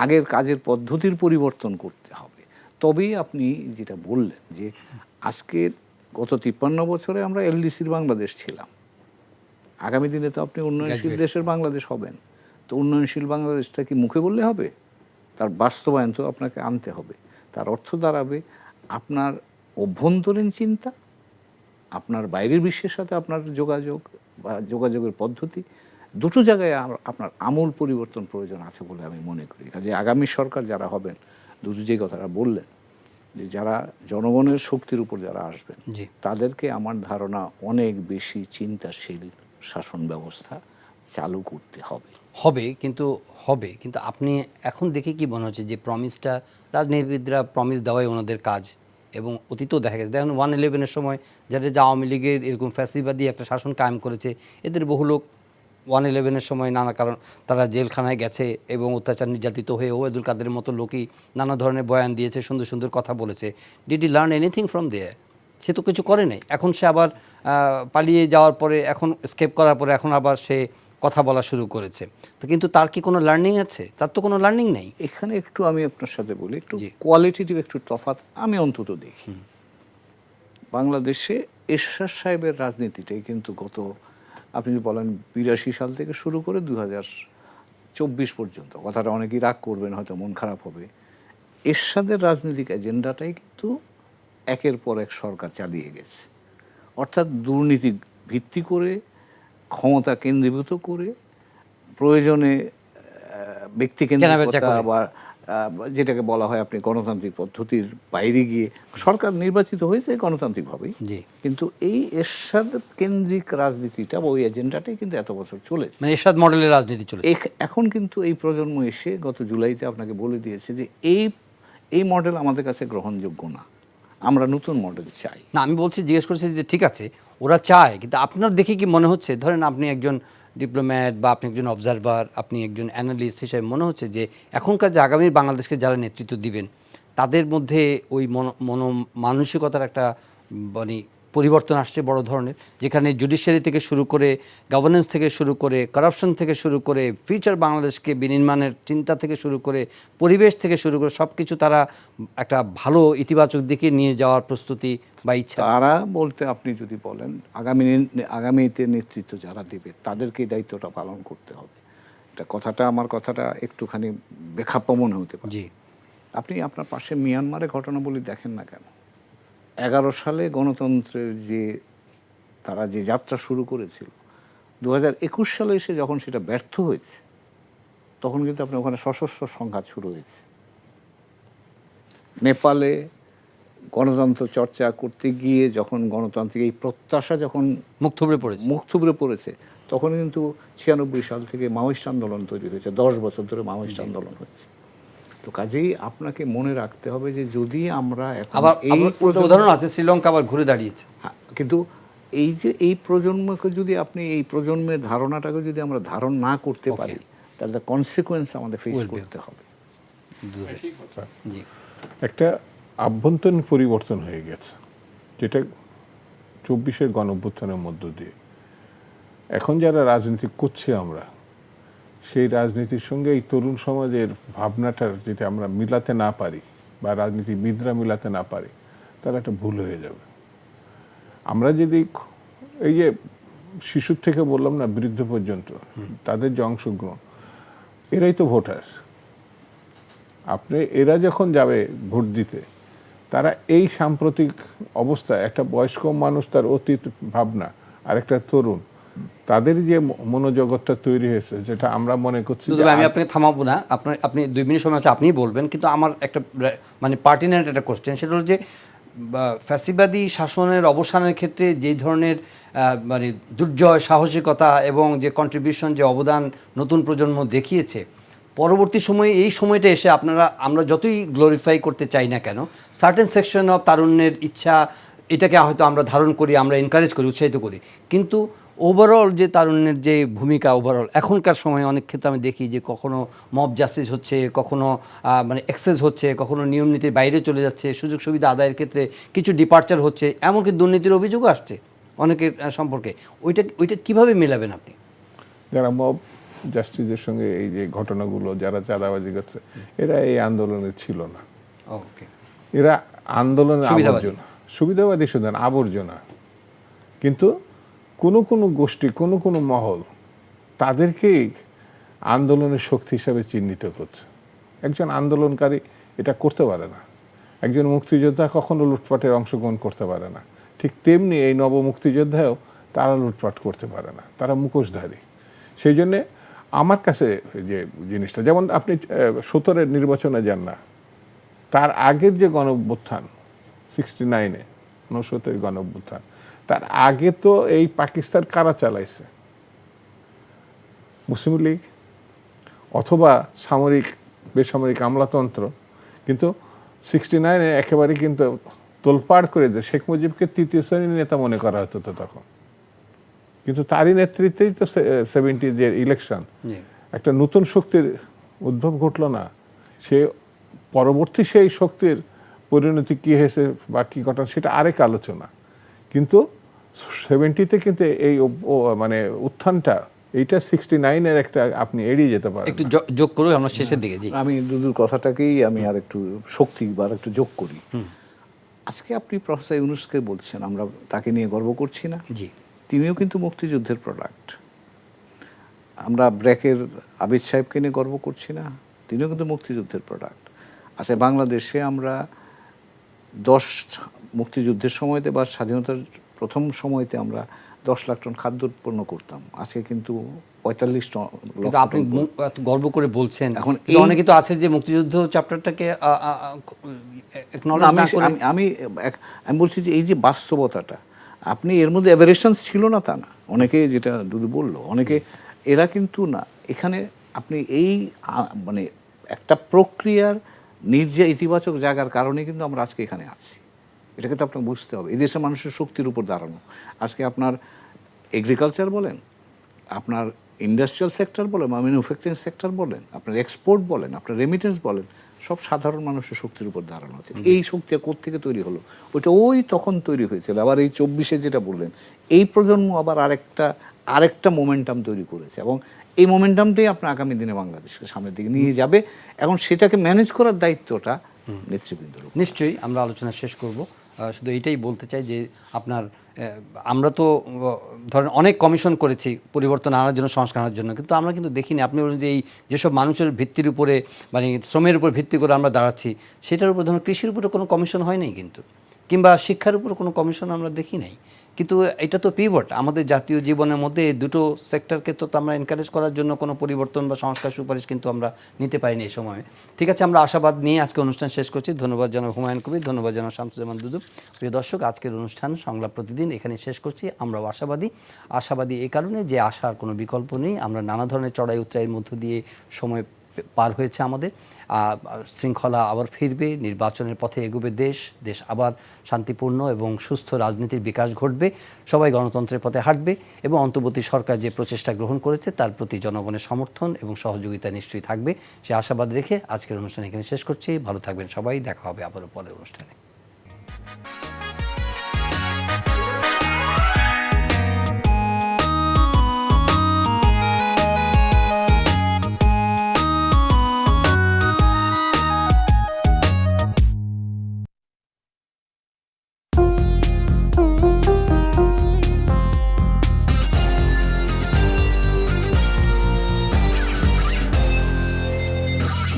আগের কাজের পদ্ধতির পরিবর্তন করতে হবে। তবেই আপনি যেটা বললেন যে আজকে গত 53 বছরে আমরা এলডিসির বাংলাদেশ ছিলাম, আগামী দিনে তো আপনি উন্নয়নশীল দেশের বাংলাদেশ হবেন। তো উন্নয়নশীল বাংলাদেশটা কি মুখে বললে হবে? তার বাস্তবায়ন তো আপনাকে আনতে হবে। তার অর্থ দাঁড়াবে আপনার অভ্যন্তরীণ চিন্তা, আপনার বাইরের বিশ্বের সাথে আপনার যোগাযোগ বা যোগাযোগের পদ্ধতি, দুটো জায়গায় আপনার আমূল পরিবর্তন প্রয়োজন আছে বলে আমি মনে করি। কাজে আগামী সরকার যারা হবেন, দুটো যে কথাটা বললেন যে যারা জনগণের শক্তির উপর যারা আসবেন, তাদেরকে আমার ধারণা অনেক বেশি চিন্তাশীল শাসন ব্যবস্থা চালু করতে হবে। কিন্তু আপনি এখন দেখে কি মনে হচ্ছে যে প্রমিসটা, রাজনীতিবিদরা প্রমিস দেওয়াই ওনাদের কাজ, এবং অতীতেও দেখা গেছে, দেখুন 111-এর সময় যারা যে আওয়ামী লীগের এরকম ফ্যাসিবাদী একটা শাসন কায়েম করেছে, এদের বহু লোক 111-এর সময় নানা কারণ তারা জেলখানায় গেছে এবং অত্যাচার নির্যাতিত হয়ে ওবায়দুল কাদেরের মতো লোকই নানা ধরনের বয়ান দিয়েছে, সুন্দর সুন্দর কথা বলেছে। Did we learn anything from there? সে তো কিছু করে নাই। এখন সে আবার পালিয়ে যাওয়ার পরে, এখন স্কেপ করার পরে এখন আবার সে কথা বলা শুরু করেছে। তো কিন্তু তার কি কোনো লার্নিং আছে? তার তো কোনো লার্নিং নেই। এখানে একটু আমি আপনার সাথে বলি, একটু কোয়ালিটেটিভ একটু তফাৎ আমি অন্তত দেখি। বাংলাদেশে এরশাদ সাহেবের রাজনীতিটাই কিন্তু গত, আপনি যদি বলেন 82 সাল থেকে শুরু করে 2024 পর্যন্ত, কথাটা অনেকেই রাগ করবেন, হয়তো মন খারাপ হবে, এরশাদের রাজনৈতিক এজেন্ডাটাই কিন্তু একের পর এক সরকার চালিয়ে গেছে। অর্থাৎ দুর্নীতি ভিত্তি করে, ক্ষমতা কেন্দ্রীভূত করে, প্রয়োজনে ব্যক্তিকেন্দ্রিকতা বা যেটাকে বলা হয় আপনি গণতান্ত্রিক পদ্ধতির বাইরে গিয়ে সরকার নির্বাচিত হয়েছে গণতান্ত্রিকভাবেই, কিন্তু এই এরশাদ কেন্দ্রিক রাজনীতিটা বা ওই এজেন্ডাটাই কিন্তু এত বছর চলেছে, মানে এরশাদ মডেলের রাজনীতি চলেছে। এখন কিন্তু এই প্রজন্ম এসে গত জুলাইতে আপনাকে বলে দিয়েছে যে এই মডেল আমাদের কাছে গ্রহণযোগ্য না, আমরা নতুন মডেল চাই। না, আমি জিজ্ঞেস করছি যে ঠিক আছে ওরা চায়, কিন্তু আপনার দেখে কি মনে হচ্ছে, ধরেন আপনি একজন ডিপ্লোম্যাট বা আপনি একজন অবজারভার, আপনি একজন অ্যানালিস্ট হিসেবে মনে হচ্ছে যে এখনকার যে আগামীর বাংলাদেশকে যারা নেতৃত্ব দিবেন তাদের মধ্যে ওই মানসিকতার একটা মানে পরিবর্তন আসছে বড় ধরনের, যেখানে জুডিশিয়ারি থেকে শুরু করে, গভর্নেন্স থেকে শুরু করে, করাপশন থেকে শুরু করে, ফিউচার বাংলাদেশকে বিনির্মাণের চিন্তা থেকে শুরু করে, পরিবেশ থেকে শুরু করে সব কিছু তারা একটা ভালো ইতিবাচক দিকে নিয়ে যাওয়ার প্রস্তুতি বা ইচ্ছা। তারা বলতে আপনি যদি বলেন আগামীতে নেতৃত্ব যারা দেবে তাদেরকে এই দায়িত্বটা পালন করতে হবে। এটা আমার কথাটা একটুখানি বেখাপ্য মনে হতে পারে। আপনি আপনার পাশে মিয়ানমারের ঘটনাবলী দেখেন না কেন, 11 সালে গণতন্ত্রের তারা যে যাত্রা শুরু করেছিল, 2021 সালে এসে যখন সেটা ব্যর্থ হয়েছে, তখন কিন্তু আপনি ওখানে সশস্ত্র সংঘাত শুরু হয়েছে। নেপালে গণতন্ত্র চর্চা করতে গিয়ে যখন গণতান্ত্রিক এই প্রত্যাশা যখন মুখ থুবড়ে পড়েছে, তখন কিন্তু 96 সাল থেকে মাওয়িস্ট আন্দোলন তৈরি হয়েছে, 10 বছর ধরে মাওয়িস্ট আন্দোলন হয়েছে। তো কাজেই আপনাকে মনে রাখতে হবে যে যদি আমরা উদাহরণ আছে, শ্রীলঙ্কা আবার ঘুরে দাঁড়িয়েছে, কিন্তু এই প্রজন্মকে যদি আপনি এই প্রজন্মের ধারণাটাকে যদি আমরা ধারণ না করতে পারি, তাহলে কনসিকুয়েন্স আমাদের ফেস করতে হবে। একটা আভ্যন্তরীণ পরিবর্তন হয়ে গেছে, যেটা 24-এর গণঅভ্যুত্থানের মধ্য দিয়ে এখন যারা রাজনীতি করছি আমরা, সেই রাজনীতির সঙ্গে এই তরুণ সমাজের ভাবনাটার যদি আমরা মিলাতে না পারি বা রাজনীতিবিদরা মিলাতে না পারি, তাহলে একটা ভুল হয়ে যাবে। আমরা যদি এই যে শিশুর থেকে বললাম না বৃদ্ধ পর্যন্ত তাদের যে অংশগ্রহণ, এরাই তো ভোটার। এরা যখন যাবে ভোট দিতে, তারা এই সাম্প্রতিক অবস্থায় একটা বয়স্ক মানুষ তার অতীত ভাবনা আর একটা তরুণ, তাদের যে মনোজগৎটা তৈরি হয়েছে, যেটা আমরা মনে করছি। আমি আপনাকে থামাবো না, আপনি 2 মিনিট সময় আছে, আপনিই বলবেন, কিন্তু আমার একটা মানে পার্টিনেন্ট একটা কোশ্চেন, সেটা হলো যে ফ্যাসিবাদী শাসনের অবসানের ক্ষেত্রে যেই ধরনের মানে দুর্জয় সাহসিকতা এবং যে কন্ট্রিবিউশন, যে অবদান নতুন প্রজন্ম দেখিয়েছে, পরবর্তী সময়ে এই সময়টা এসে আমরা যতই গ্লোরিফাই করতে চাই না কেন, সার্টেন সেকশন অফ তারুণ্যের ইচ্ছা এটাকে হয়তো আমরা ধারণ করি, আমরা এনকারেজ করি, উৎসাহিত করি, কিন্তু ওভারঅল যে তারুণ্যের যে ভূমিকা ওভারঅল এখনকার সময়ে অনেক ক্ষেত্রে আমি দেখি যে কখনো মব জাস্টিস হচ্ছে, কখনো মানে এক্সেস হচ্ছে, কখনো নিয়ম নীতির বাইরে চলে যাচ্ছে, সুযোগ সুবিধা আদায়ের ক্ষেত্রে কিছু ডিপার্চার হচ্ছে, এমনকি দুর্নীতির অভিযোগও আসছে অনেকের সম্পর্কে। ওইটা কিভাবে মেলাবেন আপনি? যারা মব জাস্টিসের সঙ্গে এই যে ঘটনাগুলো, যারা চাঁদাবাজি করছে, এরা এই আন্দোলনে ছিল না। ওকে, এরা আন্দোলনের সুবিধাবাদী। আবর্জনা, সুবিধাবাদী শুধু না, আবর্জনা। কিন্তু কোনো কোনো গোষ্ঠী, কোনো কোনো মহল তাদেরকেই আন্দোলনের শক্তি হিসাবে চিহ্নিত করছে। একজন আন্দোলনকারী এটা করতে পারে না, একজন মুক্তিযোদ্ধা কখনো লুটপাটের অংশগ্রহণ করতে পারে না। ঠিক তেমনি এই নবমুক্তিযোদ্ধাও তারা লুটপাট করতে পারে না, তারা মুখোশধারী। সেই জন্যে আমার কাছে যে জিনিসটা, যেমন আপনি 17-এর নির্বাচনে যান না, তার আগের যে গণঅভ্যুত্থান 69-এ 69-এর গণঅভ্যুত্থান, তার আগে তো এই পাকিস্তান কারা চালাইছে? মুসলিম লীগ অথবা সামরিক বেসামরিক আমলাতন্ত্র। কিন্তু 69-এ একেবারে কিন্তু তোলপাড় করে দেয়, শেখ মুজিবকে তৃতীয় শ্রেণীর নেতা মনে করা হতো তো তখন। কিন্তু তারই নেতৃত্বেই তো 70 যে ইলেকশন, একটা নতুন শক্তির উদ্ভব ঘটলো না? সে পরবর্তী সেই শক্তির পরিণতি কী হয়েছে বা কী ঘটনা, সেটা আরেক আলোচনা। কিন্তু 70-তে কিন্তু এই মানে উত্থানটা, এইটা 69-এর একটা আপনি এড়িয়ে যেতে পারেন। একটু যোগ করুন আমরা শেষের দিকে। জি, আমি দুদুর কথাটাকেই আমি আর একটু শক্তি বা আর একটু যোগ করি। আজকে আপনি প্রফেসর ইউনূসকে বলছেন আমরা তাকে নিয়ে গর্ব করছি না? জি, তিনিও কিন্তু মুক্তিযুদ্ধের প্রোডাক্ট। আমরা ব্র্যাকের আবিদ সাহেবকে নিয়ে গর্ব করছি না? তিনিও কিন্তু মুক্তিযুদ্ধের প্রোডাক্ট। আচ্ছা, বাংলাদেশে আমরা মুক্তিযুদ্ধের সময়তে বা স্বাধীনতার প্রথম সময়তে আমরা 10 লাখ টন খাদ্য উৎপন্ন করতাম। আজকে কিন্তু 45 কিন্তু লক্ষ আপনি টন। এত গর্ব করে বলছেন, এখন কিন্তু অনেকে তো আছে যে মুক্তিযুদ্ধ চ্যাপ্টারটাকে না, আমি বলছি যে এই যে বাস্তবতাটা, আপনি এর মধ্যে অ্যাভারেশনস ছিল না তা না। অনেকে যেটা দুদু বললো, অনেকে এরা কিন্তু না, এখানে আপনি এই মানে একটা প্রক্রিয়ার ইতিবাচক জায়গার কারণে কিন্তু আমরা আজকে এখানে আছি। এটাকে তো আপনাকে বুঝতে হবে। এই দেশের মানুষের শক্তির উপর দাঁড়ানো। আজকে আপনার এগ্রিকালচার বলেন, আপনার ইন্ডাস্ট্রিয়াল সেক্টর বলেন বা ম্যানুফ্যাকচারিং সেক্টর বলেন, আপনার এক্সপোর্ট বলেন, আপনার রেমিটেন্স বলেন, সব সাধারণ মানুষের শক্তির উপর দাঁড়ানো আছে। এই শক্তি কোত্থেকে তৈরি হলো? ওইটা তখন তৈরি হয়েছিল। আবার এই 24-এ যেটা বললেন, এই প্রজন্ম আবার আরেকটা মোমেন্টাম তৈরি করেছে, এবং এই মোমেন্টামটাই আপনার আগামী দিনে বাংলাদেশকে সামনের দিকে নিয়ে যাবে। এখন সেটাকে ম্যানেজ করার দায়িত্বটা নেতৃবৃন্দের। নিশ্চয়ই আমরা আলোচনা শেষ করব। শুধু এইটাই বলতে চাই যে আপনার আমরা তো ধরেন অনেক কমিশন করেছি পরিবর্তন আনার জন্য, সংস্কার আনার জন্য, কিন্তু আমরা কিন্তু দেখিনি। আপনি বলেন যে এই যেসব মানুষের ভিত্তির উপরে মানে শ্রমের উপর ভিত্তি করে আমরা দাঁড়াচ্ছি, সেটার উপর ধরুন কৃষির উপরে কোনো কমিশন হয় নাই কিন্তু, কিংবা শিক্ষার উপর কোনো কমিশন আমরা দেখি নাই। কিন্তু এটা তো পিভট আমাদের জাতীয় জীবনের মধ্যে, দুটো সেক্টরকে তো আমরা এনকারেজ করার জন্য কোনো পরিবর্তন বা সংস্কার সুপারিশ কিন্তু আমরা নিতে পারিনি এই সময়ে। ঠিক আছে, আমরা আশাবাদ নিয়ে আজকে অনুষ্ঠান শেষ করছি। ধন্যবাদ জানাব হুমায়ুন কবির, ধন্যবাদ জানাব শামসুজ্জামান দুদু। প্রিয় দর্শক, আজকের অনুষ্ঠান সংলাপ প্রতিদিন এখানে শেষ করছি। আমরাও আশাবাদী এই কারণে যে আশার কোনো বিকল্প নেই। আমরা নানা ধরনের চড়াই উতরাইয়ের মধ্য দিয়ে সময় পার হয়েছে আমাদের। শৃঙ্খলা আবার ফিরবে, নির্বাচনের পথে এগোবে দেশ আবার শান্তিপূর্ণ এবং সুস্থ রাজনীতির বিকাশ ঘটবে, সবাই গণতন্ত্রের পথে হাঁটবে, এবং অন্তর্বর্তী সরকার যে প্রচেষ্টা গ্রহণ করেছে তার প্রতি জনগণের সমর্থন এবং সহযোগিতা নিশ্চয়ই থাকবে। সে আশাবাদ রেখে আজকের অনুষ্ঠান এখানে শেষ করছি। ভালো থাকবেন সবাই, দেখা হবে আবারও পরের অনুষ্ঠানে।